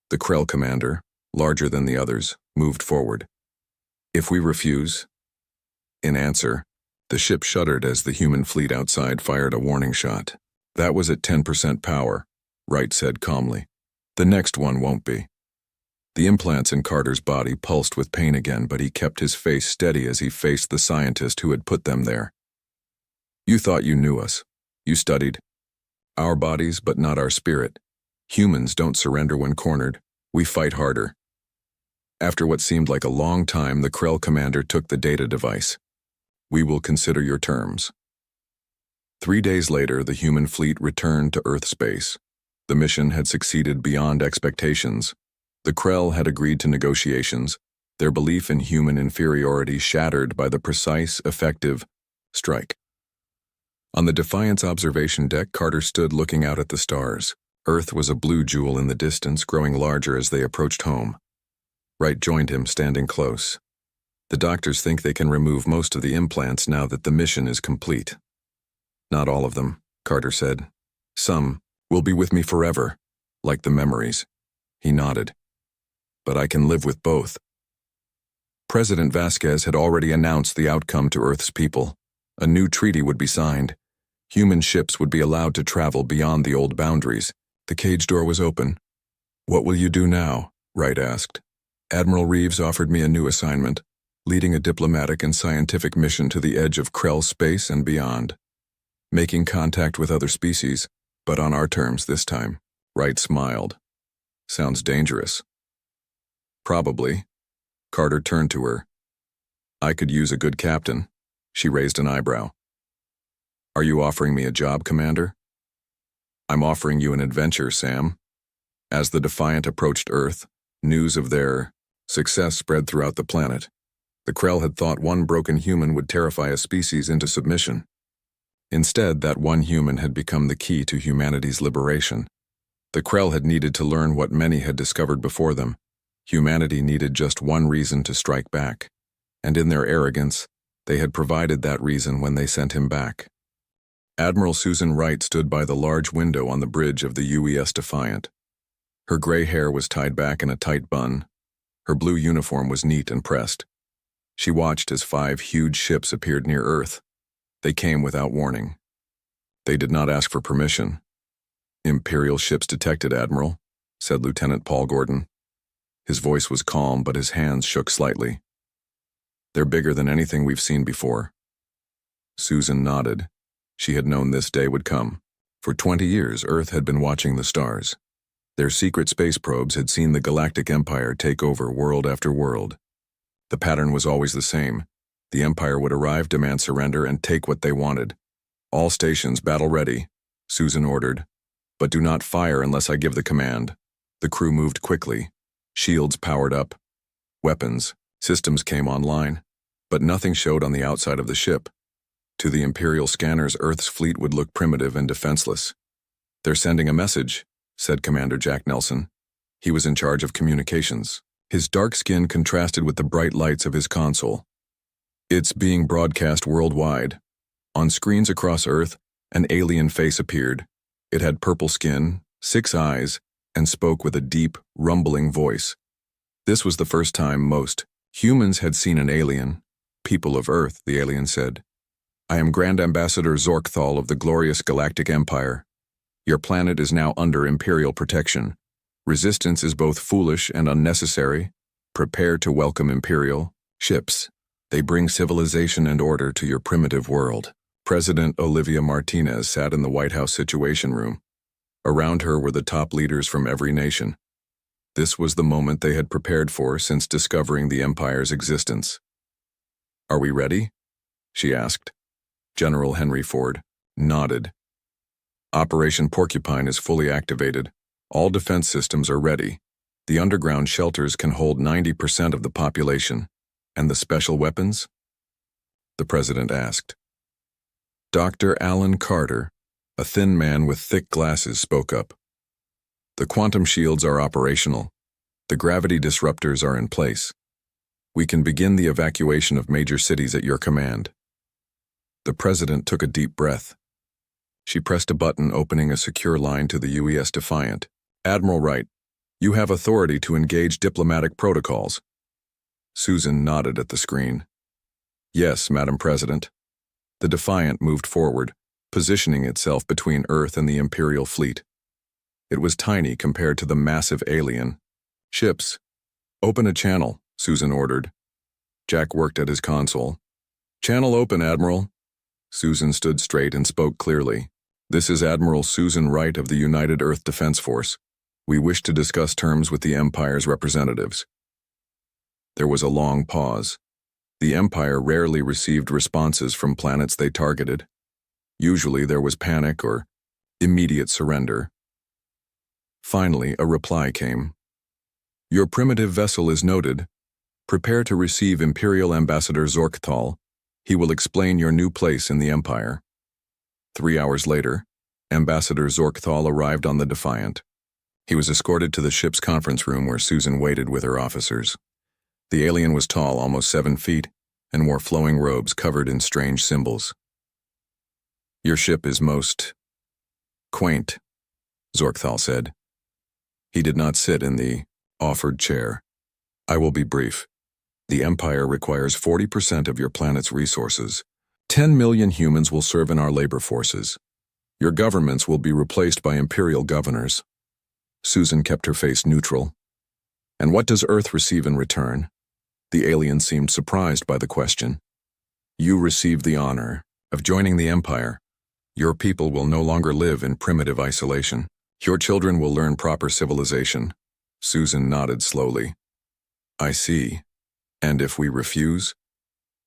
[SPEAKER 1] The Krell commander, larger than the others, moved forward. "If we refuse?" In answer, the ship shuddered as the human fleet outside fired a warning shot. "That was at 10% power," Wright said calmly. "The next one won't be." The implants in Carter's body pulsed with pain again, but he kept his face steady as he faced the scientist who had put them there. "You thought you knew us. You studied our bodies, but not our spirit. Humans don't surrender when cornered. We fight harder." After what seemed like a long time, the Krell commander took the data device. "We will consider your terms." 3 days later, the human fleet returned to Earth space. The mission had succeeded beyond expectations. The Krell had agreed to negotiations, their belief in human inferiority shattered by the precise, effective strike. On the Defiant's observation deck, Carter stood looking out at the stars. Earth was a blue jewel in the distance, growing larger as they approached home. Wright joined him, standing close. "The doctors think they can remove most of the implants now that the mission is complete." "Not all of them," Carter said. "Some will be with me forever, like the memories." He nodded. "But I can live with both." President Vasquez had already announced the outcome to Earth's people. A new treaty would be signed. Human ships would be allowed to travel beyond the old boundaries. The cage door was open. "What will you do now?" Wright asked. "Admiral Reeves offered me a new assignment, leading a diplomatic and scientific mission to the edge of Krell space and beyond. Making contact with other species, but on our terms this time." Wright smiled. "Sounds dangerous." "Probably." Carter turned to her. "I could use a good captain." She raised an eyebrow. "Are you offering me a job, Commander?" "I'm offering you an adventure, Sam." As the Defiant approached Earth, news of their success spread throughout the planet. The Krell had thought one broken human would terrify a species into submission. Instead, that one human had become the key to humanity's liberation. The Krell had needed to learn what many had discovered before them. Humanity needed just one reason to strike back. And in their arrogance, they had provided that reason when they sent him back. Admiral Susan Wright stood by the large window on the bridge of the UES Defiant. Her gray hair was tied back in a tight bun. Her blue uniform was neat and pressed. She watched as 5 huge ships appeared near Earth. They came without warning. They did not ask for permission. "Imperial ships detected, Admiral," said Lieutenant Paul Gordon. His voice was calm, but his hands shook slightly. "They're bigger than anything we've seen before." Susan nodded. She had known this day would come. For 20 years, Earth had been watching the stars. Their secret space probes had seen the galactic empire take over world after world. The pattern was always the same. The empire would arrive, demand surrender, and take what they wanted. "All stations battle ready," Susan ordered. "But do not fire unless I give the command." The crew moved quickly. Shields powered up. Weapons, systems came online. But nothing showed on the outside of the ship. To the Imperial scanners, Earth's fleet would look primitive and defenseless. "They're sending a message," said Commander Jack Nelson. He was in charge of communications. His dark skin contrasted with the bright lights of his console. It's being broadcast worldwide. On screens across Earth, an alien face appeared. It had purple skin, 6 eyes, and spoke with a deep, rumbling voice. This was the first time most humans had seen an alien. People of Earth, the alien said. I am Grand Ambassador Zorkthal of the glorious Galactic Empire. Your planet is now under Imperial protection. Resistance is both foolish and unnecessary. Prepare to welcome Imperial ships. They bring civilization and order to your primitive world. President Olivia Martinez sat in the White House Situation Room. Around her were the top leaders from every nation. This was the moment they had prepared for since discovering the Empire's existence. Are we ready? She asked. General Henry Ford nodded. Operation Porcupine is fully activated. All defense systems are ready. The underground shelters can hold 90% of the population. And the special weapons? The president asked. Dr. Alan Carter, a thin man with thick glasses, spoke up. The quantum shields are operational. The gravity disruptors are in place. We can begin the evacuation of major cities at your command. The president took a deep breath. She pressed a button opening a secure line to the UES Defiant. Admiral Wright, you have authority to engage diplomatic protocols. Susan nodded at the screen. Yes, Madam President. The Defiant moved forward, positioning itself between Earth and the Imperial fleet. It was tiny compared to the massive alien. Ships. Open a channel, Susan ordered. Jack worked at his console. Channel open, Admiral. Susan stood straight and spoke clearly. This is Admiral Susan Wright of the United Earth Defense Force. We wish to discuss terms with the Empire's representatives. There was a long pause. The Empire rarely received responses from planets they targeted. Usually there was panic or immediate surrender. Finally, a reply came. Your primitive vessel is noted. Prepare to receive Imperial Ambassador Zorkthal. He will explain your new place in the Empire. 3 hours later, Ambassador Zorkthal arrived on the Defiant. He was escorted to the ship's conference room where Susan waited with her officers. The alien was tall, almost 7 feet, and wore flowing robes covered in strange symbols. Your ship is most quaint, Zorkthal said. He did not sit in the offered chair. I will be brief. The Empire requires 40% of your planet's resources. 10 million humans will serve in our labor forces. Your governments will be replaced by Imperial governors. Susan kept her face neutral. And what does Earth receive in return? The alien seemed surprised by the question. You receive the honor of joining the Empire. Your people will no longer live in primitive isolation. Your children will learn proper civilization. Susan nodded slowly. I see. And if we refuse?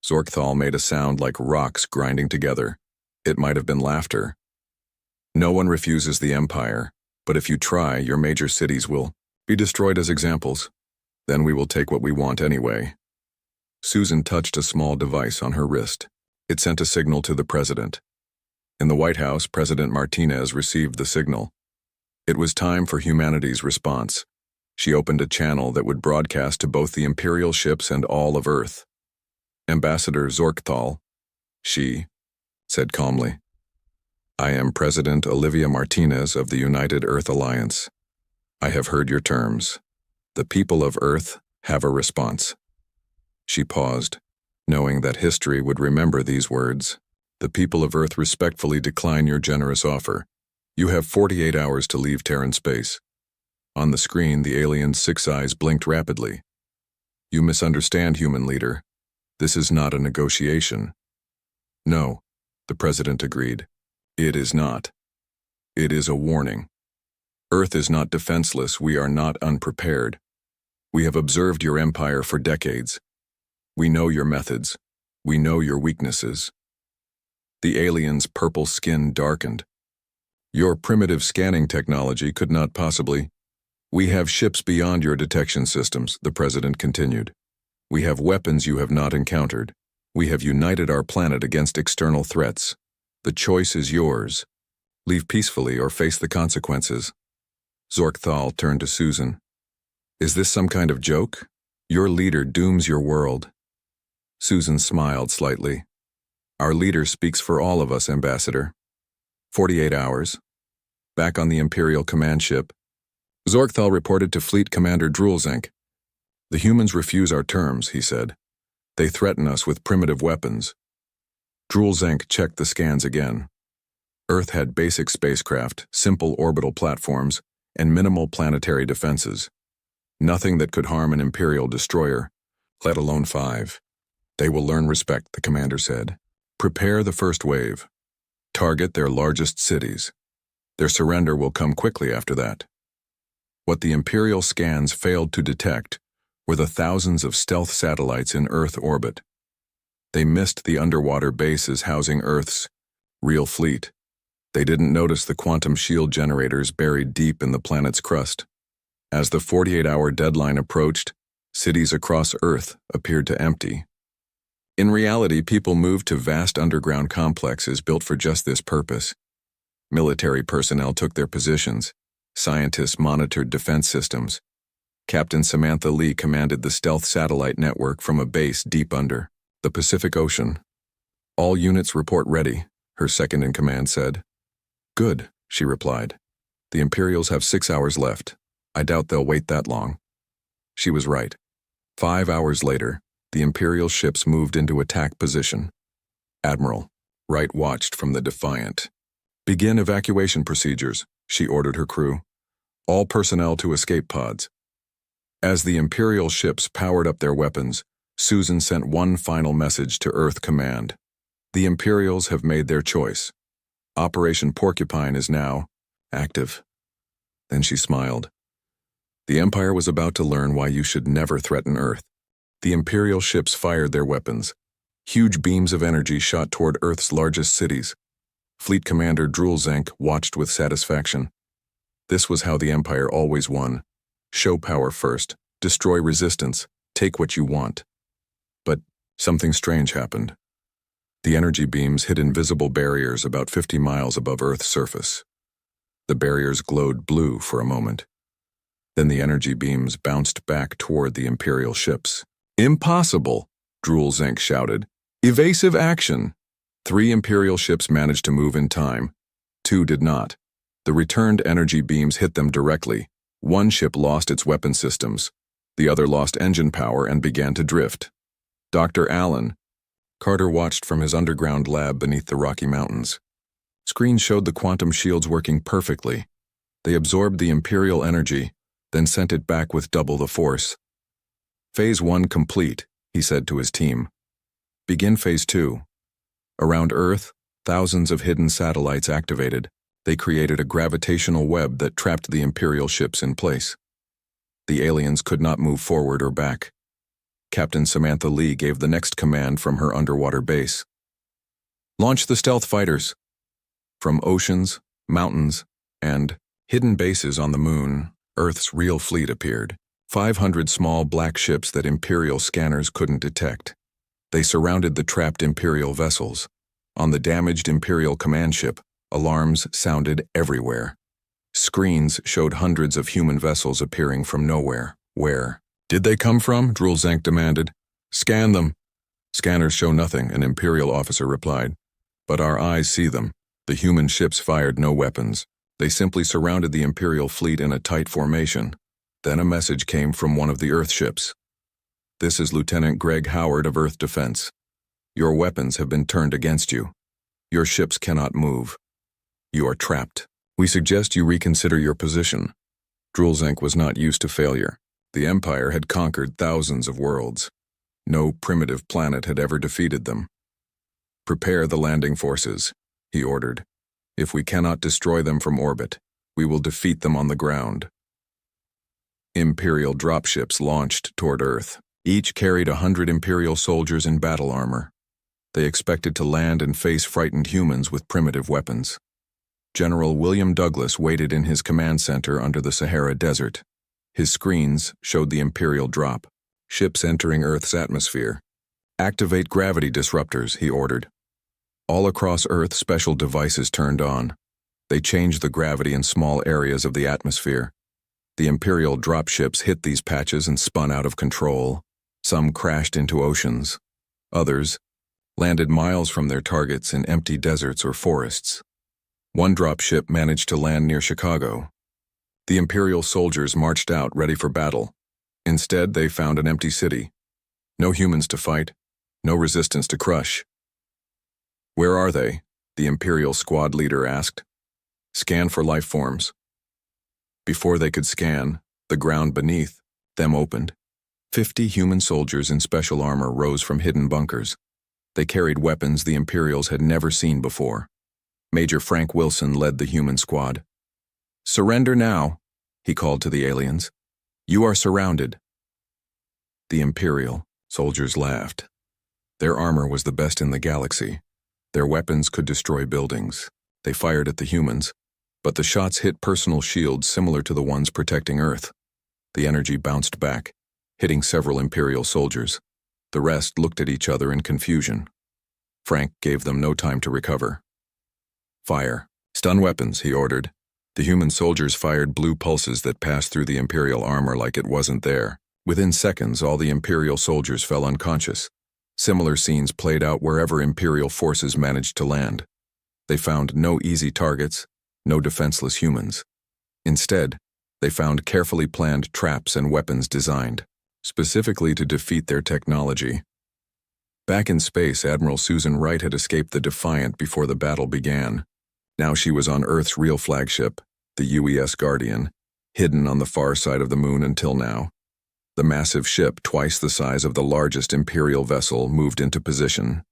[SPEAKER 1] Zorkthal made a sound like rocks grinding together. It might have been laughter. No one refuses the Empire, but if you try, your major cities will be destroyed as examples. Then we will take what we want anyway. Susan touched a small device on her wrist. It sent a signal to the president. In the White House, President Martinez received the signal. It was time for humanity's response. She opened a channel that would broadcast to both the Imperial ships and all of Earth. Ambassador Zorkthal, she said calmly. I am President Olivia Martinez of the United Earth Alliance. I have heard your terms. The people of Earth have a response. She paused, knowing that history would remember these words. The people of Earth respectfully decline your generous offer. You have 48 hours to leave Terran space. On the screen, the alien's 6 eyes blinked rapidly. You misunderstand, human leader. This is not a negotiation. No, the president agreed. It is not. It is a warning. Earth is not defenseless. We are not unprepared. We have observed your empire for decades. We know your methods. We know your weaknesses. The alien's purple skin darkened. Your primitive scanning technology could not possibly. We have ships beyond your detection systems, the president continued. We have weapons you have not encountered. We have united our planet against external threats. The choice is yours. Leave peacefully or face the consequences. Zorkthal turned to Susan. Is this some kind of joke? Your leader dooms your world. Susan smiled slightly. Our leader speaks for all of us, Ambassador. 48 hours. Back on the Imperial command ship, Zorkthal reported to Fleet Commander Drulzenk. The humans refuse our terms, he said. They threaten us with primitive weapons. Drulzenk checked the scans again. Earth had basic spacecraft, simple orbital platforms, and minimal planetary defenses. Nothing that could harm an Imperial destroyer, let alone 5. They will learn respect, the commander said. Prepare the first wave. Target their largest cities. Their surrender will come quickly after that. What the Imperial scans failed to detect were the thousands of stealth satellites in Earth orbit. They missed the underwater bases housing Earth's real fleet. They didn't notice the quantum shield generators buried deep in the planet's crust. As the 48-hour deadline approached, cities across Earth appeared to empty. In reality, people moved to vast underground complexes built for just this purpose. Military personnel took their positions. Scientists monitored defense systems. Captain Samantha Lee commanded the stealth satellite network from a base deep under the Pacific Ocean. All units report ready, her second-in-command said. Good, she replied. The Imperials have 6 hours left. I doubt they'll wait that long. She was right. 5 hours later, the Imperial ships moved into attack position. Admiral Wright watched from the Defiant. Begin evacuation procedures, she ordered her crew. All personnel to escape pods. As the Imperial ships powered up their weapons, Susan sent one final message to Earth Command. The Imperials have made their choice. Operation Porcupine is now active. Then she smiled. The Empire was about to learn why you should never threaten Earth. The Imperial ships fired their weapons. Huge beams of energy shot toward Earth's largest cities. Fleet Commander Drulzenk watched with satisfaction. This was how the Empire always won. Show power first, destroy resistance, take what you want. But something strange happened. The energy beams hit invisible barriers about 50 miles above Earth's surface. The barriers glowed blue for a moment. Then the energy beams bounced back toward the Imperial ships. Impossible, Drulzenk shouted. Evasive action. 3 Imperial ships managed to move in time. 2 did not. The returned energy beams hit them directly. One ship lost its weapon systems. The other lost engine power and began to drift. Dr. Allen. Carter watched from his underground lab beneath the Rocky Mountains. Screens showed the quantum shields working perfectly. They absorbed the Imperial energy, then sent it back with double the force. Phase 1 complete, he said to his team. Begin Phase 2. Around Earth, thousands of hidden satellites activated. They created a gravitational web that trapped the Imperial ships in place. The aliens could not move forward or back. Captain Samantha Lee gave the next command from her underwater base. Launch the stealth fighters. From oceans, mountains, and hidden bases on the moon, Earth's real fleet appeared. 500 small black ships that Imperial scanners couldn't detect. They surrounded the trapped Imperial vessels. On the damaged Imperial command ship, alarms sounded everywhere. Screens showed hundreds of human vessels appearing from nowhere. Where did they come from? Drulzenk demanded. Scan them. Scanners show nothing, an Imperial officer replied. But our eyes see them. The human ships fired no weapons. They simply surrounded the Imperial fleet in a tight formation. Then a message came from one of the Earth ships. This is Lieutenant Greg Howard of Earth Defense. Your weapons have been turned against you. Your ships cannot move. You are trapped. We suggest you reconsider your position. Drulzenk was not used to failure. The Empire had conquered thousands of worlds. No primitive planet had ever defeated them. Prepare the landing forces, he ordered. If we cannot destroy them from orbit, we will defeat them on the ground. Imperial dropships launched toward Earth. Each carried 100 Imperial soldiers in battle armor. They expected to land and face frightened humans with primitive weapons. General William Douglas waited in his command center under the Sahara Desert. His screens showed the Imperial drop, ships entering Earth's atmosphere. Activate gravity disruptors, he ordered. All across Earth, special devices turned on. They changed the gravity in small areas of the atmosphere. The Imperial dropships hit these patches and spun out of control. Some crashed into oceans. Others landed miles from their targets in empty deserts or forests. One dropship managed to land near Chicago. The Imperial soldiers marched out ready for battle. Instead, they found an empty city. No humans to fight, no resistance to crush. "Where are they?" the Imperial squad leader asked. "Scan for life forms." Before they could scan, the ground beneath them opened. 50 human soldiers in special armor rose from hidden bunkers. They carried weapons the Imperials had never seen before. Major Frank Wilson led the human squad. "Surrender now," he called to the aliens. "You are surrounded." The Imperial soldiers laughed. Their armor was the best in the galaxy. Their weapons could destroy buildings. They fired at the humans, but the shots hit personal shields similar to the ones protecting Earth. The energy bounced back, hitting several Imperial soldiers. The rest looked at each other in confusion. Frank gave them no time to recover. "Fire. Stun weapons," he ordered. The human soldiers fired blue pulses that passed through the Imperial armor like it wasn't there. Within seconds, all the Imperial soldiers fell unconscious. Similar scenes played out wherever Imperial forces managed to land. They found no easy targets, no defenseless humans. Instead, they found carefully planned traps and weapons designed specifically to defeat their technology. Back in space, Admiral Susan Wright had escaped the Defiant before the battle began. Now she was on Earth's real flagship, the UES Guardian, hidden on the far side of the moon until now. The massive ship, twice the size of the largest Imperial vessel, moved into position.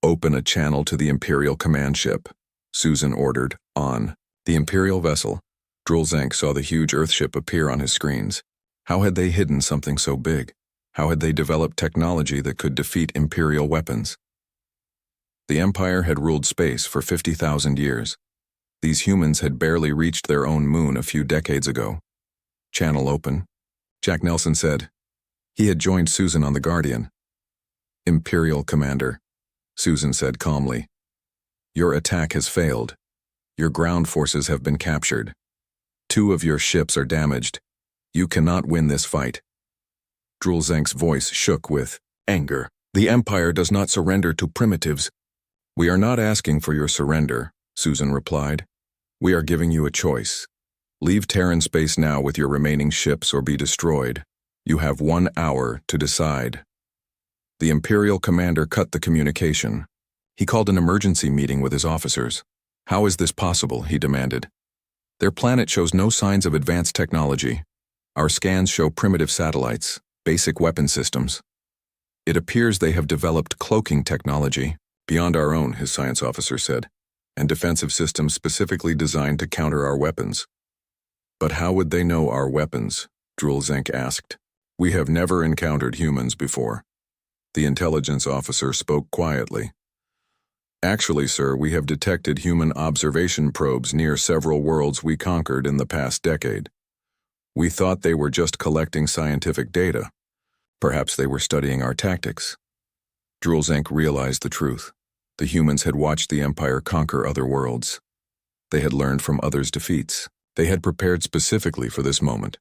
[SPEAKER 1] "Open a channel to the Imperial command ship," Susan ordered. On the Imperial vessel, Drulzank saw the huge Earthship appear on his screens. How had they hidden something so big? How had they developed technology that could defeat Imperial weapons? The Empire had ruled space for 50,000 years. These humans had barely reached their own moon a few decades ago. "Channel open," Jack Nelson said. He had joined Susan on the Guardian. "Imperial Commander," Susan said calmly. "Your attack has failed. Your ground forces have been captured. 2 of your ships are damaged. You cannot win this fight." Drulzank's voice shook with anger. "The Empire does not surrender to primitives." "We are not asking for your surrender," Susan replied. "We are giving you a choice. Leave Terran space now with your remaining ships or be destroyed. You have 1 hour to decide." The Imperial commander cut the communication. He called an emergency meeting with his officers. "How is this possible?" he demanded. "Their planet shows no signs of advanced technology. Our scans show primitive satellites, basic weapon systems. It appears they have developed cloaking technology, beyond our own," his science officer said, "and defensive systems specifically designed to counter our weapons." "But how would they know our weapons?" Drulzank asked. "We have never encountered humans before." The intelligence officer spoke quietly. "Actually, sir, we have detected human observation probes near several worlds we conquered in the past decade. We thought they were just collecting scientific data. Perhaps they were studying our tactics." Drulzank realized the truth. The humans had watched the Empire conquer other worlds. They had learned from others' defeats. They had prepared specifically for this moment.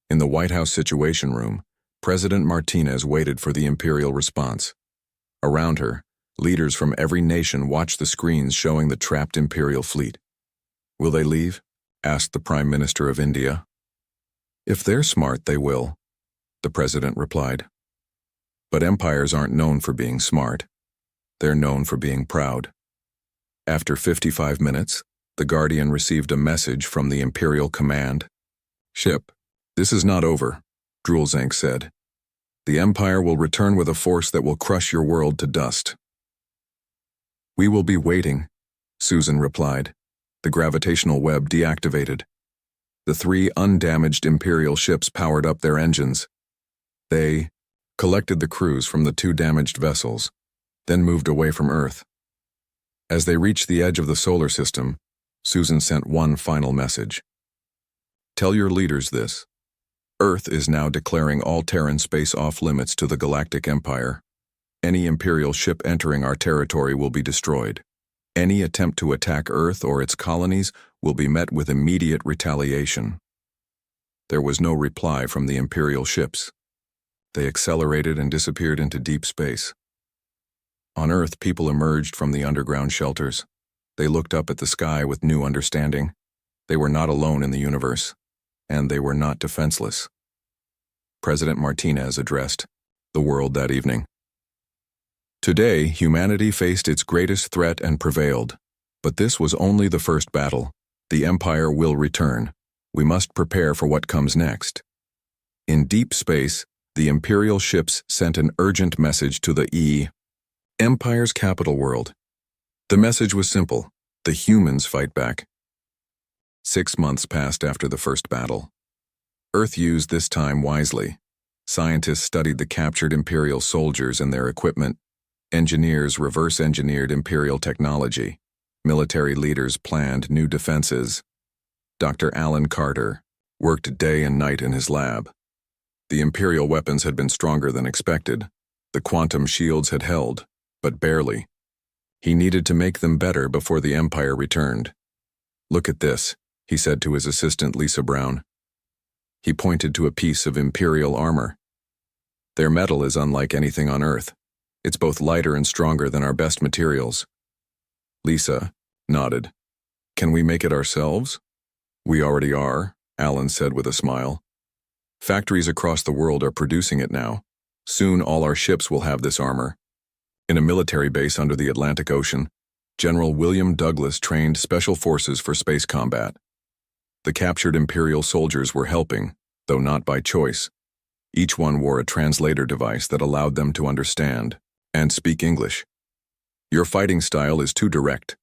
[SPEAKER 1] In the White House Situation Room, President Martinez waited for the Imperial response. Around her, leaders from every nation watched the screens showing the trapped Imperial fleet. "Will they leave?" asked the Prime Minister of India. "If they're smart, they will," the President replied. "But empires aren't known for being smart. They're known for being proud." After 55 minutes, the Guardian received a message from the Imperial Command. "Ship, this is not over," Drulzank said. "The Empire will return with a force that will crush your world to dust." "We will be waiting," Susan replied. The gravitational web deactivated. The 3 undamaged Imperial ships powered up their engines. They collected the crews from the 2 damaged vessels, then moved away from Earth. As they reached the edge of the solar system, Susan sent one final message. "Tell your leaders this. Earth is now declaring all Terran space off-limits to the Galactic Empire. Any Imperial ship entering our territory will be destroyed. Any attempt to attack Earth or its colonies will be met with immediate retaliation." There was no reply from the Imperial ships. They accelerated and disappeared into deep space. On Earth, people emerged from the underground shelters. They looked up at the sky with new understanding. They were not alone in the universe, and they were not defenseless. President Martinez addressed the world that evening. Today, humanity faced its greatest threat and prevailed. But this was only the first battle. The Empire will return. We must prepare for what comes next. In deep space, the Imperial ships sent an urgent message to the Empire's capital world. The message was simple: the humans fight back. 6 months passed after the first battle. Earth used this time wisely. Scientists studied the captured Imperial soldiers and their equipment. Engineers reverse-engineered Imperial technology. Military leaders planned new defenses. Dr. Alan Carter worked day and night in his lab. The Imperial weapons had been stronger than expected. The quantum shields had held, but barely. He needed to make them better before the Empire returned. "Look at this," he said to his assistant Lisa Brown. He pointed to a piece of Imperial armor. "Their metal is unlike anything on Earth. It's both lighter and stronger than our best materials." Lisa nodded. "Can we make it ourselves?" "We already are," Alan said with a smile. "Factories across the world are producing it now. Soon all our ships will have this armor." In a military base under the Atlantic Ocean, General William Douglas trained special forces for space combat. The captured Imperial soldiers were helping, though not by choice. Each one wore a translator device that allowed them to understand and speak English. "Your fighting style is too direct,"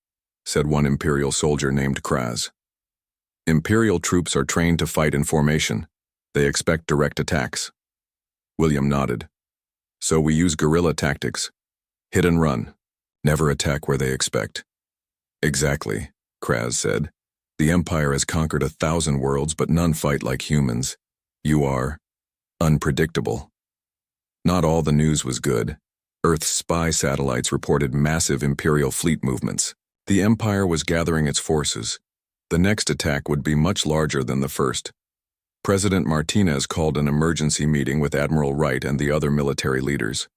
[SPEAKER 1] said one Imperial soldier named Kraz. "Imperial troops are trained to fight in formation. They expect direct attacks." William nodded. "So we use guerrilla tactics. Hit and run. Never attack where they expect." "Exactly," Kraz said. "The Empire has conquered 1,000 worlds, but none fight like humans. You are unpredictable." Not all the news was good. Earth's spy satellites reported massive Imperial fleet movements. The Empire was gathering its forces. The next attack would be much larger than the first. President Martinez called an emergency meeting with Admiral Wright and the other military leaders.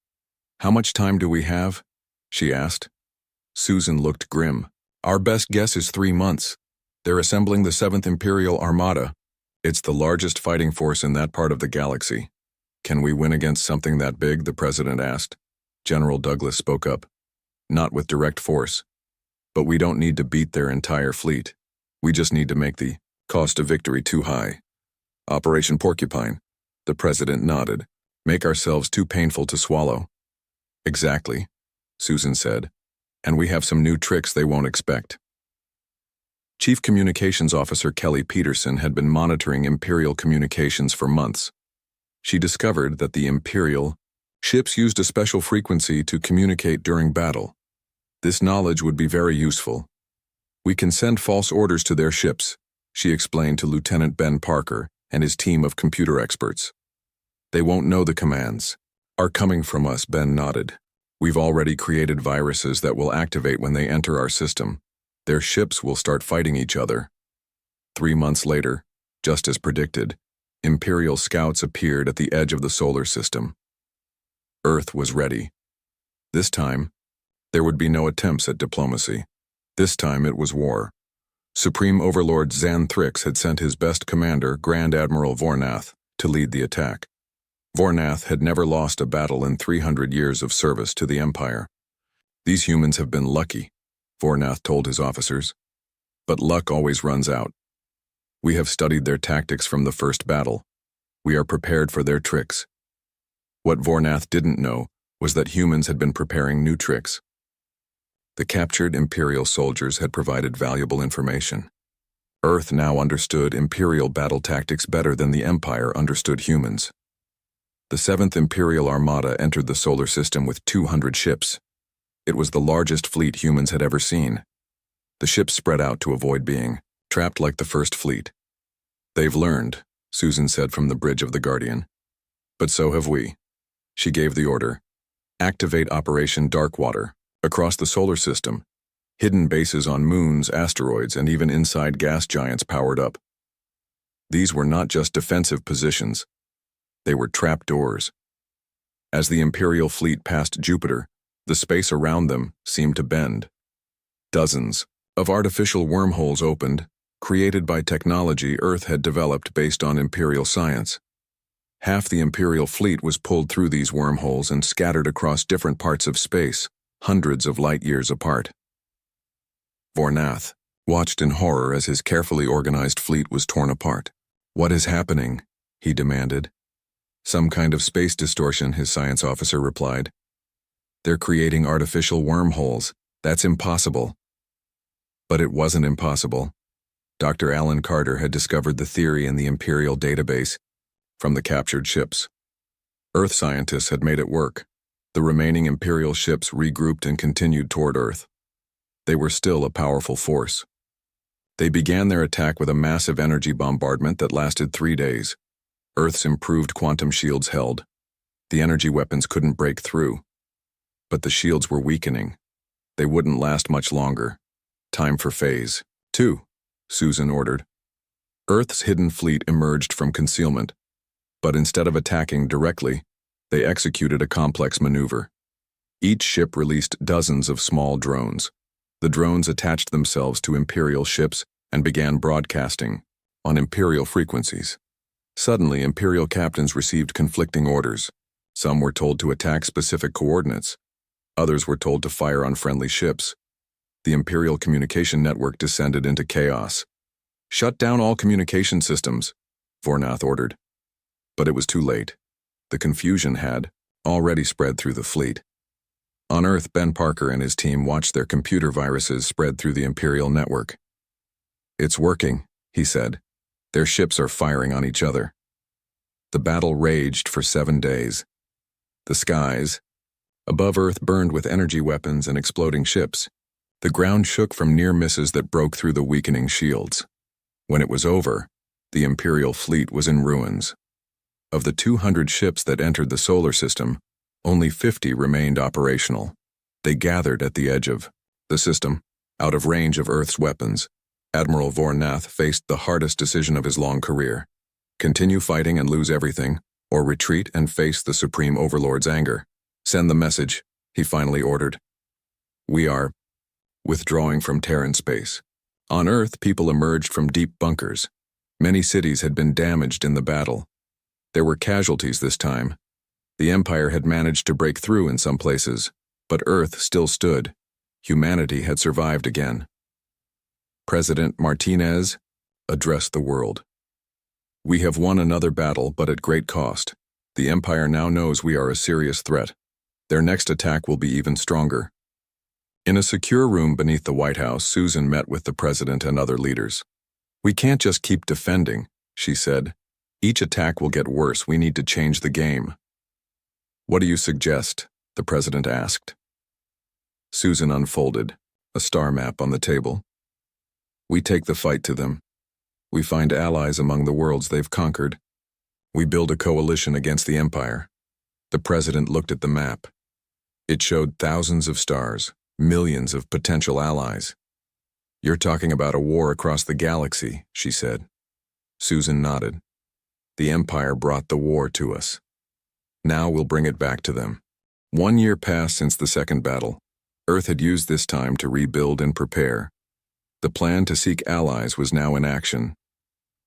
[SPEAKER 1] "How much time do we have?" she asked. Susan looked grim. "Our best guess is 3 months. They're assembling the 7th Imperial Armada. It's the largest fighting force in that part of the galaxy." "Can we win against something that big?" the president asked. General Douglas spoke up. "Not with direct force. But we don't need to beat their entire fleet. We just need to make the cost of victory too high." "Operation Porcupine," the president nodded. "Make ourselves too painful to swallow." "Exactly," Susan said. "And we have some new tricks they won't expect." Chief Communications Officer Kelly Peterson had been monitoring Imperial communications for months. She discovered that the Imperial ships used a special frequency to communicate during battle. This knowledge would be very useful. "We can send false orders to their ships," she explained to Lieutenant Ben Parker and his team of computer experts. "They won't know the commands are coming from us," Ben nodded. "We've already created viruses that will activate when they enter our system. Their ships will start fighting each other." 3 months later, just as predicted, Imperial scouts appeared at the edge of the solar system. Earth was ready. This time, there would be no attempts at diplomacy. This time it was war. Supreme Overlord Xanthrix had sent his best commander, Grand Admiral Vornath, to lead the attack. Vornath had never lost a battle in 300 years of service to the Empire. "These humans have been lucky," Vornath told his officers. "But luck always runs out. We have studied their tactics from the first battle. We are prepared for their tricks." What Vornath didn't know was that humans had been preparing new tricks. The captured Imperial soldiers had provided valuable information. Earth now understood Imperial battle tactics better than the Empire understood humans. The 7th Imperial Armada entered the solar system with 200 ships. It was the largest fleet humans had ever seen. The ships spread out to avoid being trapped like the First Fleet. "They've learned," Susan said from the bridge of the Guardian. "But so have we." She gave the order. "Activate Operation Darkwater across the solar system. Hidden bases on moons, asteroids, and even inside gas giants powered up." These were not just defensive positions. They were trapdoors. As the Imperial fleet passed Jupiter, the space around them seemed to bend. Dozens of artificial wormholes opened, created by technology Earth had developed based on Imperial science. Half the Imperial fleet was pulled through these wormholes and scattered across different parts of space, hundreds of light-years apart. Vornath watched in horror as his carefully organized fleet was torn apart. "What is happening?" he demanded. "Some kind of space distortion," his science officer replied. "They're creating artificial wormholes. That's impossible." But it wasn't impossible. Dr. Alan Carter had discovered the theory in the Imperial database from the captured ships. Earth scientists had made it work. The remaining Imperial ships regrouped and continued toward Earth. They were still a powerful force. They began their attack with a massive energy bombardment that lasted 3 days. Earth's improved quantum shields held. The energy weapons couldn't break through. But the shields were weakening. They wouldn't last much longer. "Time for phase 2, Susan ordered. Earth's hidden fleet emerged from concealment. But instead of attacking directly, they executed a complex maneuver. Each ship released dozens of small drones. The drones attached themselves to Imperial ships and began broadcasting on Imperial frequencies. Suddenly, Imperial captains received conflicting orders. Some were told to attack specific coordinates. Others were told to fire on friendly ships. The Imperial communication network descended into chaos. "Shut down all communication systems," Vornath ordered. But it was too late. The confusion had already spread through the fleet. On Earth, Ben Parker and his team watched their computer viruses spread through the Imperial network. "It's working," he said. "Their ships are firing on each other." The battle raged for 7 days. The skies above Earth burned with energy weapons and exploding ships. The ground shook from near misses that broke through the weakening shields. When it was over, the Imperial fleet was in ruins. Of the 200 ships that entered the solar system, only 50 remained operational. They gathered at the edge of the system, out of range of Earth's weapons. Admiral Vornath faced the hardest decision of his long career: continue fighting and lose everything, or retreat and face the Supreme Overlord's anger. "Send the message," he finally ordered. "We are withdrawing from Terran space." On Earth, people emerged from deep bunkers. Many cities had been damaged in the battle. There were casualties this time. The Empire had managed to break through in some places, but Earth still stood. Humanity had survived again. President Martinez addressed the world. "We have won another battle, but at great cost. The Empire now knows we are a serious threat. Their next attack will be even stronger." In a secure room beneath the White House, Susan met with the president and other leaders. "We can't just keep defending," she said. "Each attack will get worse. We need to change the game." "What do you suggest?" the president asked. Susan unfolded a star map on the table. "We take the fight to them. We find allies among the worlds they've conquered. We build a coalition against the Empire." The president looked at the map. It showed thousands of stars, millions of potential allies. "You're talking about a war across the galaxy," she said. Susan nodded. "The Empire brought the war to us. Now we'll bring it back to them." 1 year passed since the second battle. Earth had used this time to rebuild and prepare. The plan to seek allies was now in action.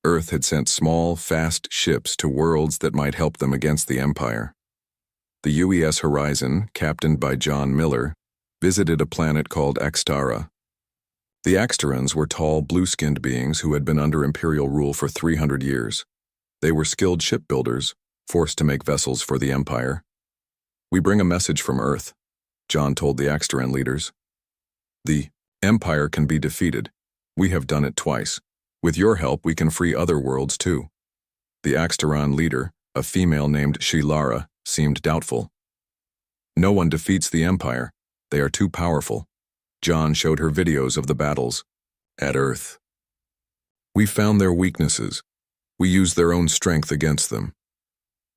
[SPEAKER 1] Earth had sent small, fast ships to worlds that might help them against the Empire. The UES Horizon, captained by John Miller, visited a planet called Axtara. The Axtarans were tall, blue-skinned beings who had been under Imperial rule for 300 years. They were skilled shipbuilders, forced to make vessels for the Empire. "We bring a message from Earth," John told the Axtaran leaders. "The Empire can be defeated. We have done it twice. With your help, we can free other worlds too." The Axtaran leader, a female named Shilara, seemed doubtful. "No one defeats the Empire. They are too powerful." John showed her videos of the battles at Earth. "We found their weaknesses. We used their own strength against them."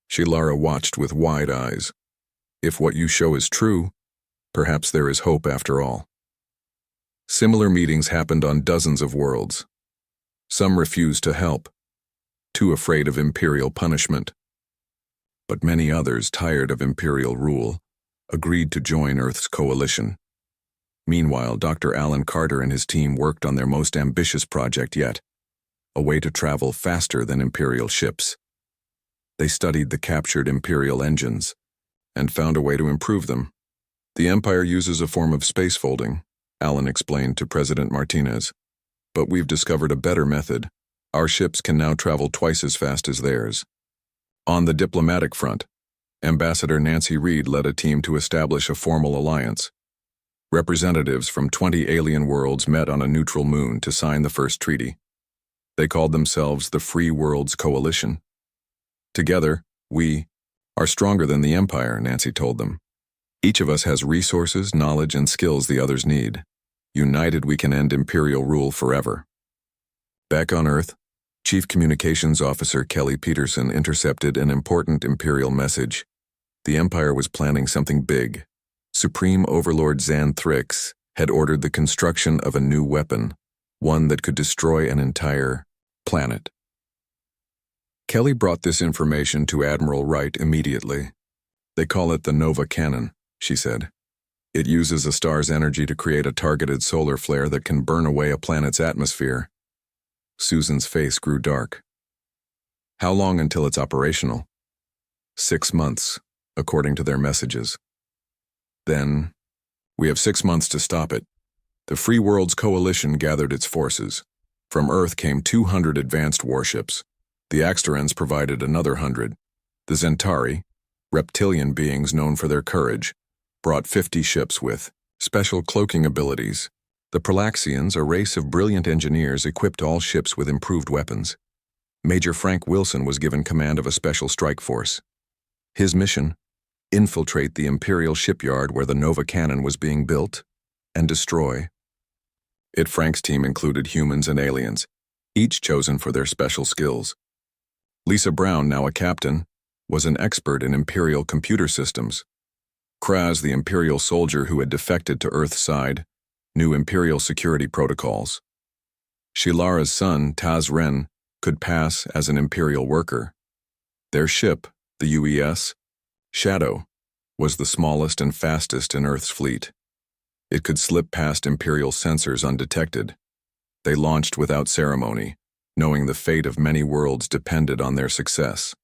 [SPEAKER 1] Shilara watched with wide eyes. "If what you show is true, perhaps there is hope after all." Similar meetings happened on dozens of worlds. Some refused to help. too afraid of imperial punishment. But many others, tired of imperial rule, agreed to join Earth's coalition. Meanwhile, Dr. Alan Carter and his team worked on their most ambitious project yet, a way to travel faster than imperial ships. They studied the captured imperial engines and found a way to improve them. The Empire uses a form of space folding, Alan explained to President Martinez. But we've discovered a better method. Our ships can now travel twice as fast as theirs. On the diplomatic front, Ambassador Nancy Reed led a team to establish a formal alliance. Representatives from 20 alien worlds met on a neutral moon to sign the first treaty. They called themselves the Free Worlds Coalition. Together, we are stronger than the Empire, Nancy told them. Each of us has resources, knowledge, and skills the others need. United, we can end imperial rule forever. Back on Earth, Chief Communications Officer Kelly Peterson intercepted an important imperial message. The Empire was planning something big. Supreme Overlord Xanthrix had ordered the construction of a new weapon, one that could destroy an entire planet. Kelly brought this information to Admiral Wright immediately. They call it the Nova Cannon, she said. It uses a star's energy to create a targeted solar flare that can burn away a planet's atmosphere. Susan's face grew dark. How long until it's operational? 6 months, according to their messages. Then, we have 6 months to stop it. The Free Worlds Coalition gathered its forces. From Earth came 200 advanced warships. The Axterans provided another 100. The Zentari, reptilian beings known for their courage, brought 50 ships with special cloaking abilities. The Pralaxians, a race of brilliant engineers, equipped all ships with improved weapons. Major Frank Wilson was given command of a special strike force. His mission: infiltrate the Imperial shipyard where the Nova Cannon was being built and destroy it. Frank's team included humans and aliens, each chosen for their special skills. Lisa Brown, now a captain, was an expert in Imperial computer systems. Kraz, the Imperial soldier who had defected to Earth's side, knew Imperial security protocols. Shilara's son, Taz Ren, could pass as an Imperial worker. Their ship, the UES Shadow, was the smallest and fastest in Earth's fleet. It could slip past Imperial sensors undetected. They launched without ceremony, knowing the fate of many worlds depended on their success.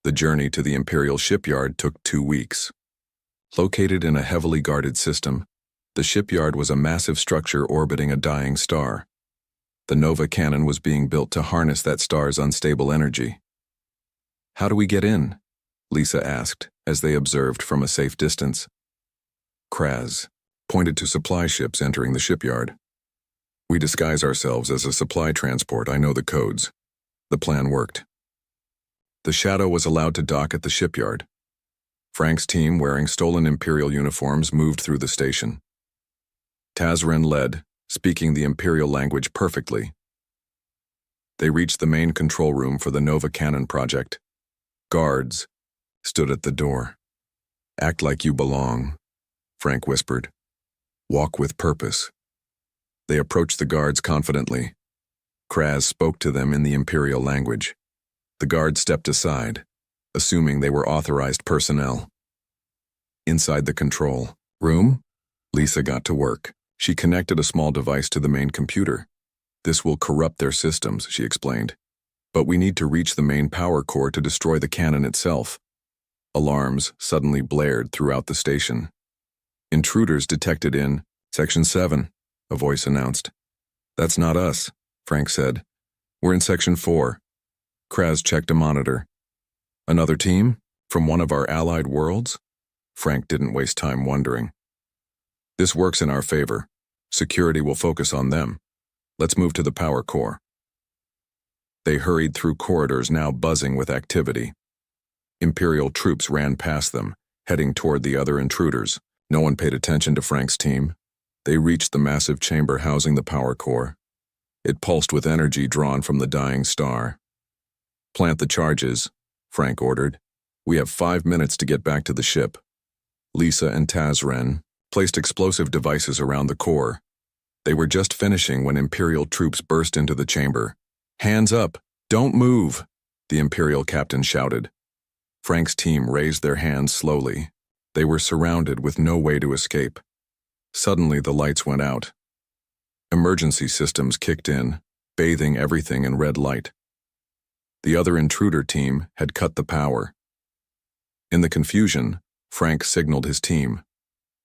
[SPEAKER 1] The journey to the Imperial shipyard took 2 weeks. Located in a heavily guarded system, the shipyard was a massive structure orbiting a dying star. The Nova Cannon was being built to harness that star's unstable energy. How do we get in? Lisa asked as they observed from a safe distance. Kraz pointed to supply ships entering the shipyard. We disguise ourselves as a supply transport. I know the codes. The plan worked. The Shadow was allowed to dock at the shipyard. Frank's team, wearing stolen Imperial uniforms, moved through the station. Tazren led, speaking the Imperial language perfectly. They reached the main control room for the Nova Cannon project. Guards stood at the door. Act like you belong, Frank whispered. Walk with purpose. They approached the guards confidently. Kraz spoke to them in the Imperial language. The guards stepped aside, assuming they were authorized personnel. Inside the control room, Lisa got to work. She connected a small device to the main computer. This will corrupt their systems, she explained. But we need to reach the main power core to destroy the cannon itself. Alarms suddenly blared throughout the station. Intruders detected in Section 7, a voice announced. That's not us, Frank said. We're in Section 4. Kraz checked a monitor. Another team? From one of our allied worlds? Frank didn't waste time wondering. This works in our favor. Security will focus on them. Let's move to the power core. They hurried through corridors now buzzing with activity. Imperial troops ran past them, heading toward the other intruders. No one paid attention to Frank's team. They reached the massive chamber housing the power core. It pulsed with energy drawn from the dying star. Plant the charges, Frank ordered. We have 5 minutes to get back to the ship. Lisa and Tazren placed explosive devices around the core. They were just finishing when Imperial troops burst into the chamber. Hands up! Don't move, the Imperial captain shouted. Frank's team raised their hands slowly. They were surrounded with no way to escape. Suddenly the lights went out. Emergency systems kicked in, bathing everything in red light. The other intruder team had cut the power. In the confusion, Frank signaled his team.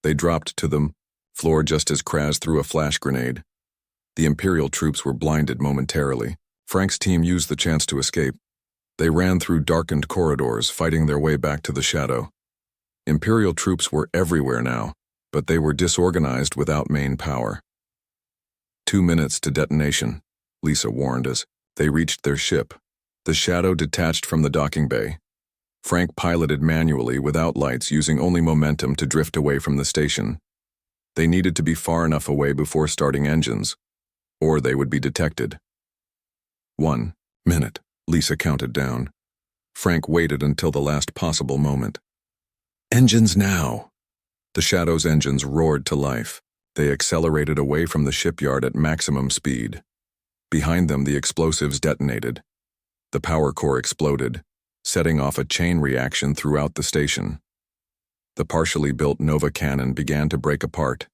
[SPEAKER 1] They dropped to the floor just as Kraz threw a flash grenade. The Imperial troops were blinded momentarily. Frank's team used the chance to escape. They ran through darkened corridors, fighting their way back to the shadow. Imperial troops were everywhere now, but they were disorganized without main power. 2 minutes to detonation, Lisa warned as they reached their ship. The shadow detached from the docking bay. Frank piloted manually without lights, using only momentum to drift away from the station. They needed to be far enough away before starting engines, or they would be detected. 1 minute, Lisa counted down. Frank waited until the last possible moment. Engines now! The Shadow's engines roared to life. They accelerated away from the shipyard at maximum speed. Behind them, the explosives detonated. The power core exploded, setting off a chain reaction throughout the station. The partially built Nova cannon began to break apart.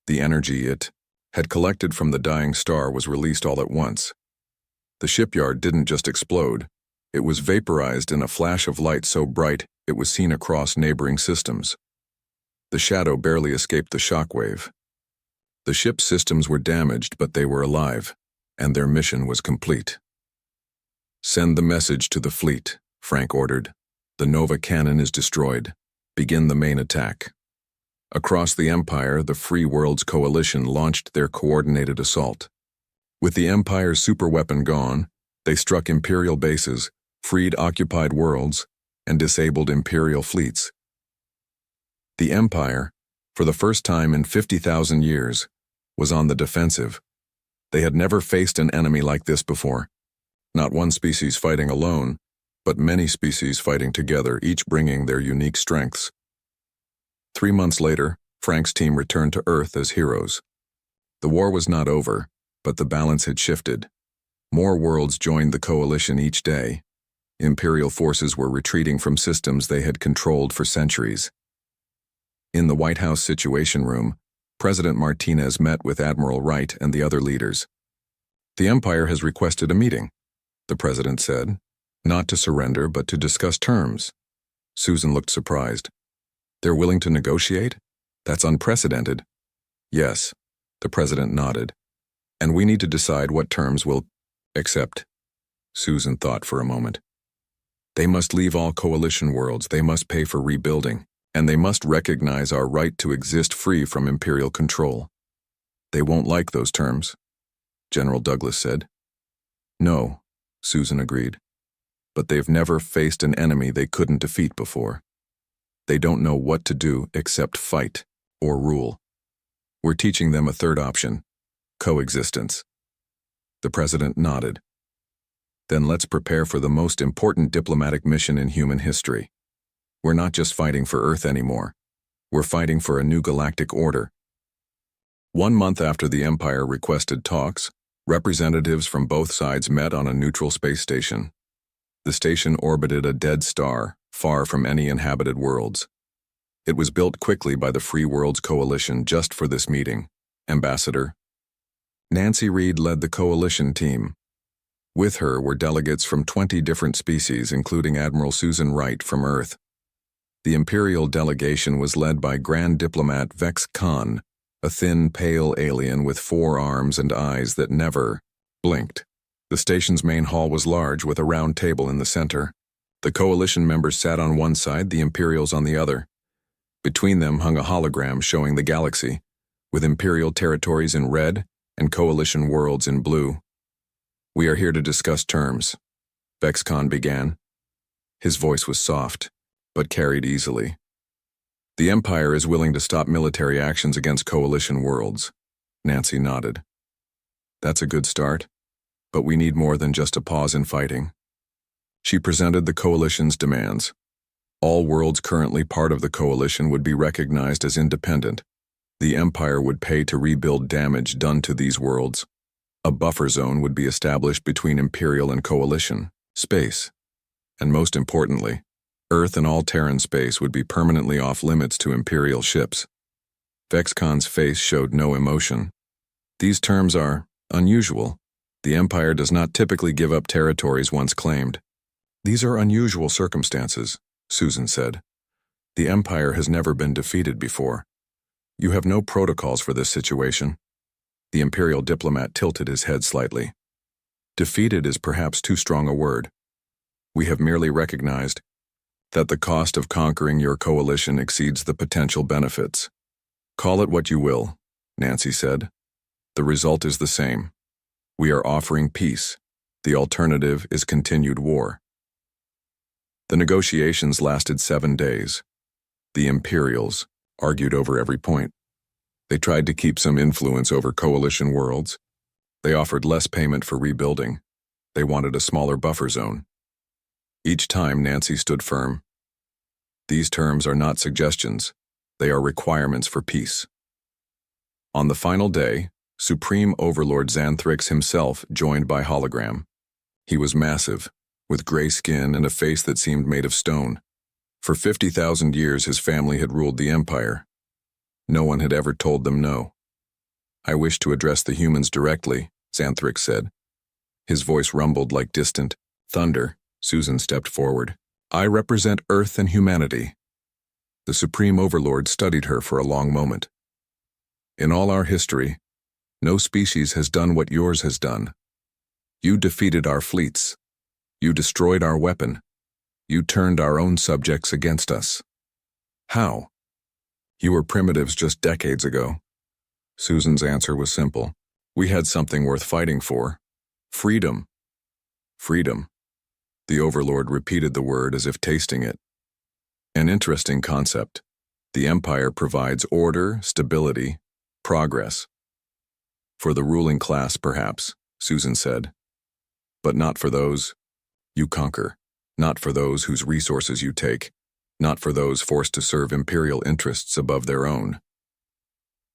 [SPEAKER 1] The energy it had collected from the dying star was released all at once. The shipyard didn't just explode. It was vaporized in a flash of light so bright it was seen across neighboring systems. The Shadow barely escaped the shockwave. The ship's systems were damaged, but they were alive, and their mission was complete. Send the message to the fleet, Frank ordered. The Nova cannon is destroyed. Begin the main attack. Across the Empire, the Free Worlds Coalition launched their coordinated assault. With the Empire's superweapon gone, they struck Imperial bases, freed occupied worlds, and disabled Imperial fleets. The Empire, for the first time in 50,000 years, was on the defensive. They had never faced an enemy like this before. Not one species fighting alone, but many species fighting together, each bringing their unique strengths. 3 months later, Frank's team returned to Earth as heroes. The war was not over, but the balance had shifted. More worlds joined the coalition each day. Imperial forces were retreating from systems they had controlled for centuries. In the White House Situation Room, President Martinez met with Admiral Wright and the other leaders. The Empire has requested a meeting, the president said, not to surrender but to discuss terms. Susan looked surprised. They're willing to negotiate? That's unprecedented. Yes, the president nodded. And we need to decide what terms we'll accept. Susan thought for a moment. They must leave all coalition worlds, they must pay for rebuilding, and they must recognize our right to exist free from Imperial control. They won't like those terms, General Douglas said. No, Susan agreed. But they've never faced an enemy they couldn't defeat before. They don't know what to do except fight or rule. We're teaching them a third option, coexistence. The president nodded. Then let's prepare for the most important diplomatic mission in human history. We're not just fighting for Earth anymore. We're fighting for a new galactic order. 1 month after the Empire requested talks, representatives from both sides met on a neutral space station. The station orbited a dead star, far from any inhabited worlds. It was built quickly by the Free Worlds Coalition just for this meeting. Ambassador Nancy Reed led the coalition team. With her were delegates from 20 different species, including Admiral Susan Wright from Earth. The Imperial delegation was led by Grand Diplomat Vex Khan, a thin, pale alien with 4 arms and eyes that never blinked. The station's main hall was large, with a round table in the center. The coalition members sat on one side, the Imperials on the other. Between them hung a hologram showing the galaxy, with Imperial territories in red and coalition worlds in blue. We are here to discuss terms, Vex Khan began. His voice was soft, but carried easily. The Empire is willing to stop military actions against coalition worlds. Nancy nodded. That's a good start, but we need more than just a pause in fighting. She presented the coalition's demands. All worlds currently part of the coalition would be recognized as independent. The Empire would pay to rebuild damage done to these worlds. A buffer zone would be established between Imperial and Coalition space. And most importantly, Earth and all Terran space would be permanently off limits to Imperial ships. Vexcon's face showed no emotion. These terms are unusual. The Empire does not typically give up territories once claimed. These are unusual circumstances, Susan said. The Empire has never been defeated before. You have no protocols for this situation. The Imperial diplomat tilted his head slightly. Defeated is perhaps too strong a word. We have merely recognized that the cost of conquering your coalition exceeds the potential benefits. Call it what you will, Nancy said. The result is the same. We are offering peace. The alternative is continued war. The negotiations lasted 7 days. The Imperials argued over every point. They tried to keep some influence over coalition worlds. They offered less payment for rebuilding. They wanted a smaller buffer zone. Each time Nancy stood firm. These terms are not suggestions. They are requirements for peace. On the final day, Supreme Overlord Xanthrix himself joined by hologram. He was massive, with gray skin and a face that seemed made of stone. For 50,000 years his family had ruled the Empire. No one had ever told them no. I wish to address the humans directly, Xanthrix said. His voice rumbled like distant thunder. Susan stepped forward. I represent Earth and humanity. The Supreme Overlord studied her for a long moment. In all our history, no species has done what yours has done. You defeated our fleets. You destroyed our weapon. You turned our own subjects against us. How? You were primitives just decades ago. Susan's answer was simple. We had something worth fighting for. Freedom. Freedom. The Overlord repeated the word as if tasting it. An interesting concept. The Empire provides order, stability, progress. For the ruling class, perhaps, Susan said. But not for those you conquer. Not for those whose resources you take. Not for those forced to serve Imperial interests above their own.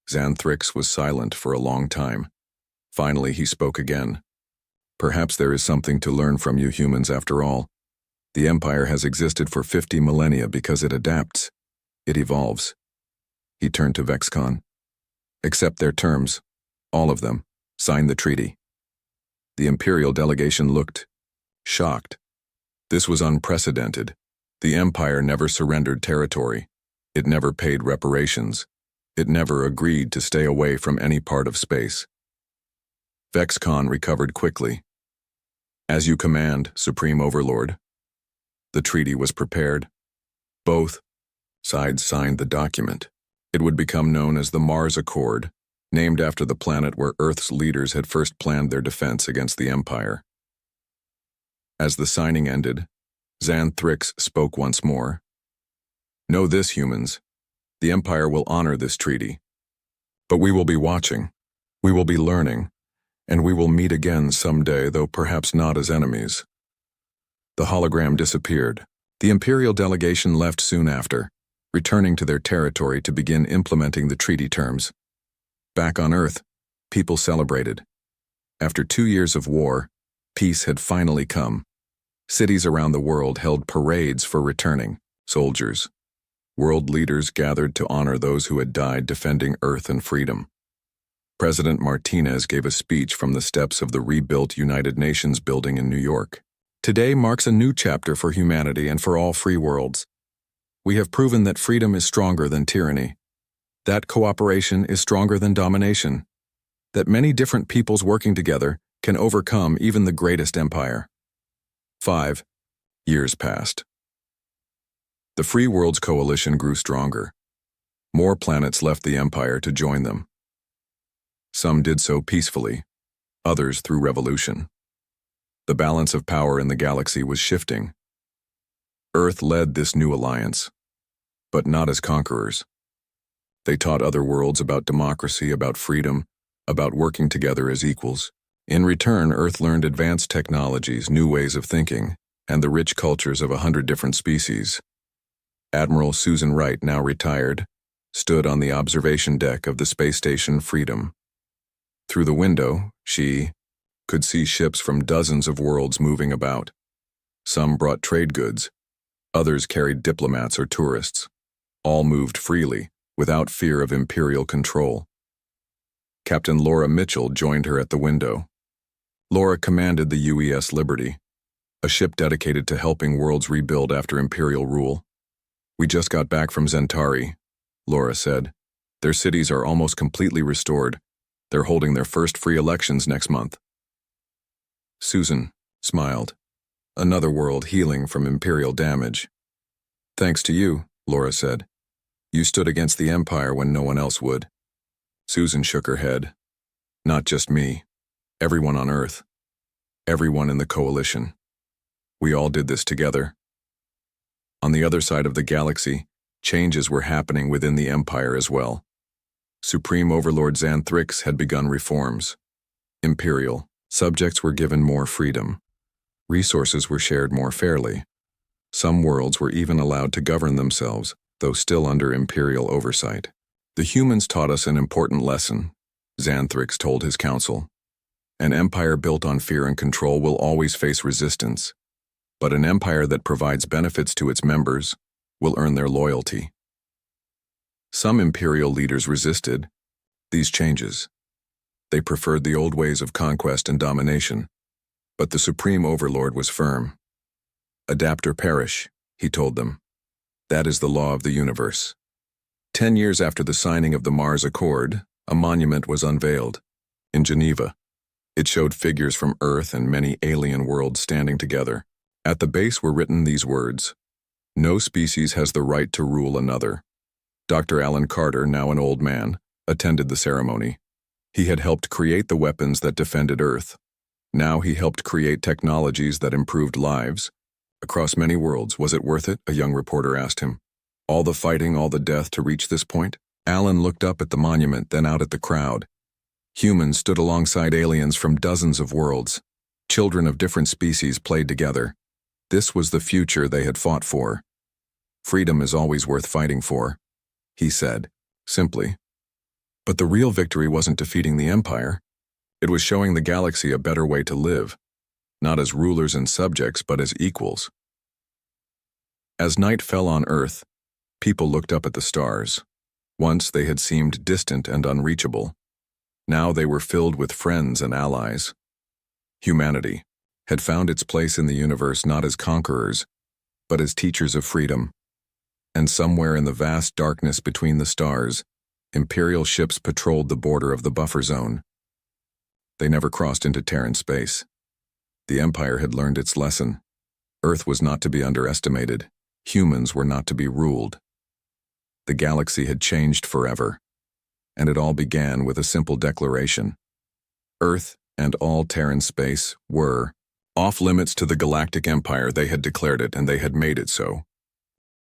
[SPEAKER 1] Xanthrix was silent for a long time. Finally, he spoke again. Perhaps there is something to learn from you humans after all. The Empire has existed for 50 millennia because it adapts. It evolves. He turned to Vexcon. Accept their terms. All of them. Sign the treaty. The Imperial delegation looked shocked. This was unprecedented. The Empire never surrendered territory. It never paid reparations. It never agreed to stay away from any part of space. Vexcon recovered quickly. As you command, Supreme Overlord. The treaty was prepared. Both sides signed the document. It would become known as the Mars Accord, named after the planet where Earth's leaders had first planned their defense against the Empire. As the signing ended, Xanthrix spoke once more. Know this, humans. The Empire will honor this treaty. But we will be watching. We will be learning. And we will meet again someday, though perhaps not as enemies. The hologram disappeared. The Imperial delegation left soon after, returning to their territory to begin implementing the treaty terms. Back on Earth, people celebrated. After 2 years of war, peace had finally come. Cities around the world held parades for returning soldiers. World leaders gathered to honor those who had died defending Earth and freedom. President Martinez gave a speech from the steps of the rebuilt United Nations building in New York. Today marks a new chapter for humanity and for all free worlds. We have proven that freedom is stronger than tyranny, that cooperation is stronger than domination, that many different peoples working together can overcome even the greatest empire. 5 years passed. The Free Worlds Coalition grew stronger. More planets left the Empire to join them. Some did so peacefully, others through revolution. The balance of power in the galaxy was shifting. Earth led this new alliance, but not as conquerors. They taught other worlds about democracy, about freedom, about working together as equals. In return, Earth learned advanced technologies, new ways of thinking, and the rich cultures of 100 different species. Admiral Susan Wright, now retired, stood on the observation deck of the space station Freedom. Through the window, she could see ships from dozens of worlds moving about. Some brought trade goods, others carried diplomats or tourists. All moved freely, without fear of imperial control. Captain Laura Mitchell joined her at the window. Laura commanded the UES Liberty, a ship dedicated to helping worlds rebuild after imperial rule. "We just got back from Zentari," Laura said. "Their cities are almost completely restored. They're holding their first free elections next month." Susan smiled. Another world healing from imperial damage. "Thanks to you," Laura said. "You stood against the Empire when no one else would." Susan shook her head. "Not just me. Everyone on Earth. Everyone in the coalition. We all did this together." On the other side of the galaxy, changes were happening within the Empire as well. Supreme Overlord Xanthrix had begun reforms. Imperial subjects were given more freedom. Resources were shared more fairly. Some worlds were even allowed to govern themselves, though still under Imperial oversight. "The humans taught us an important lesson," Xanthrix told his council. "An empire built on fear and control will always face resistance, but an empire that provides benefits to its members will earn their loyalty." Some Imperial leaders resisted these changes. They preferred the old ways of conquest and domination, but the Supreme Overlord was firm. "Adapt or perish," he told them. "That is the law of the universe." 10 years after the signing of the Mars Accord, a monument was unveiled in Geneva. It showed figures from Earth and many alien worlds standing together. At the base were written these words: "No species has the right to rule another." Dr. Alan Carter, now an old man, attended the ceremony. He had helped create the weapons that defended Earth. Now he helped create technologies that improved lives. Across many worlds, was it worth it? A young reporter asked him. All the fighting, all the death to reach this point? Alan looked up at the monument, then out at the crowd. Humans stood alongside aliens from dozens of worlds. Children of different species played together. This was the future they had fought for. "Freedom is always worth fighting for," he said, simply. But the real victory wasn't defeating the Empire. It was showing the galaxy a better way to live, not as rulers and subjects, but as equals. As night fell on Earth, people looked up at the stars. Once they had seemed distant and unreachable. Now they were filled with friends and allies. Humanity had found its place in the universe not as conquerors, but as teachers of freedom. And somewhere in the vast darkness between the stars, Imperial ships patrolled the border of the buffer zone. They never crossed into Terran space. The Empire had learned its lesson. Earth was not to be underestimated. Humans were not to be ruled. The galaxy had changed forever, and it all began with a simple declaration. Earth and all Terran space were off limits to the Galactic Empire. They had declared it, and they had made it so.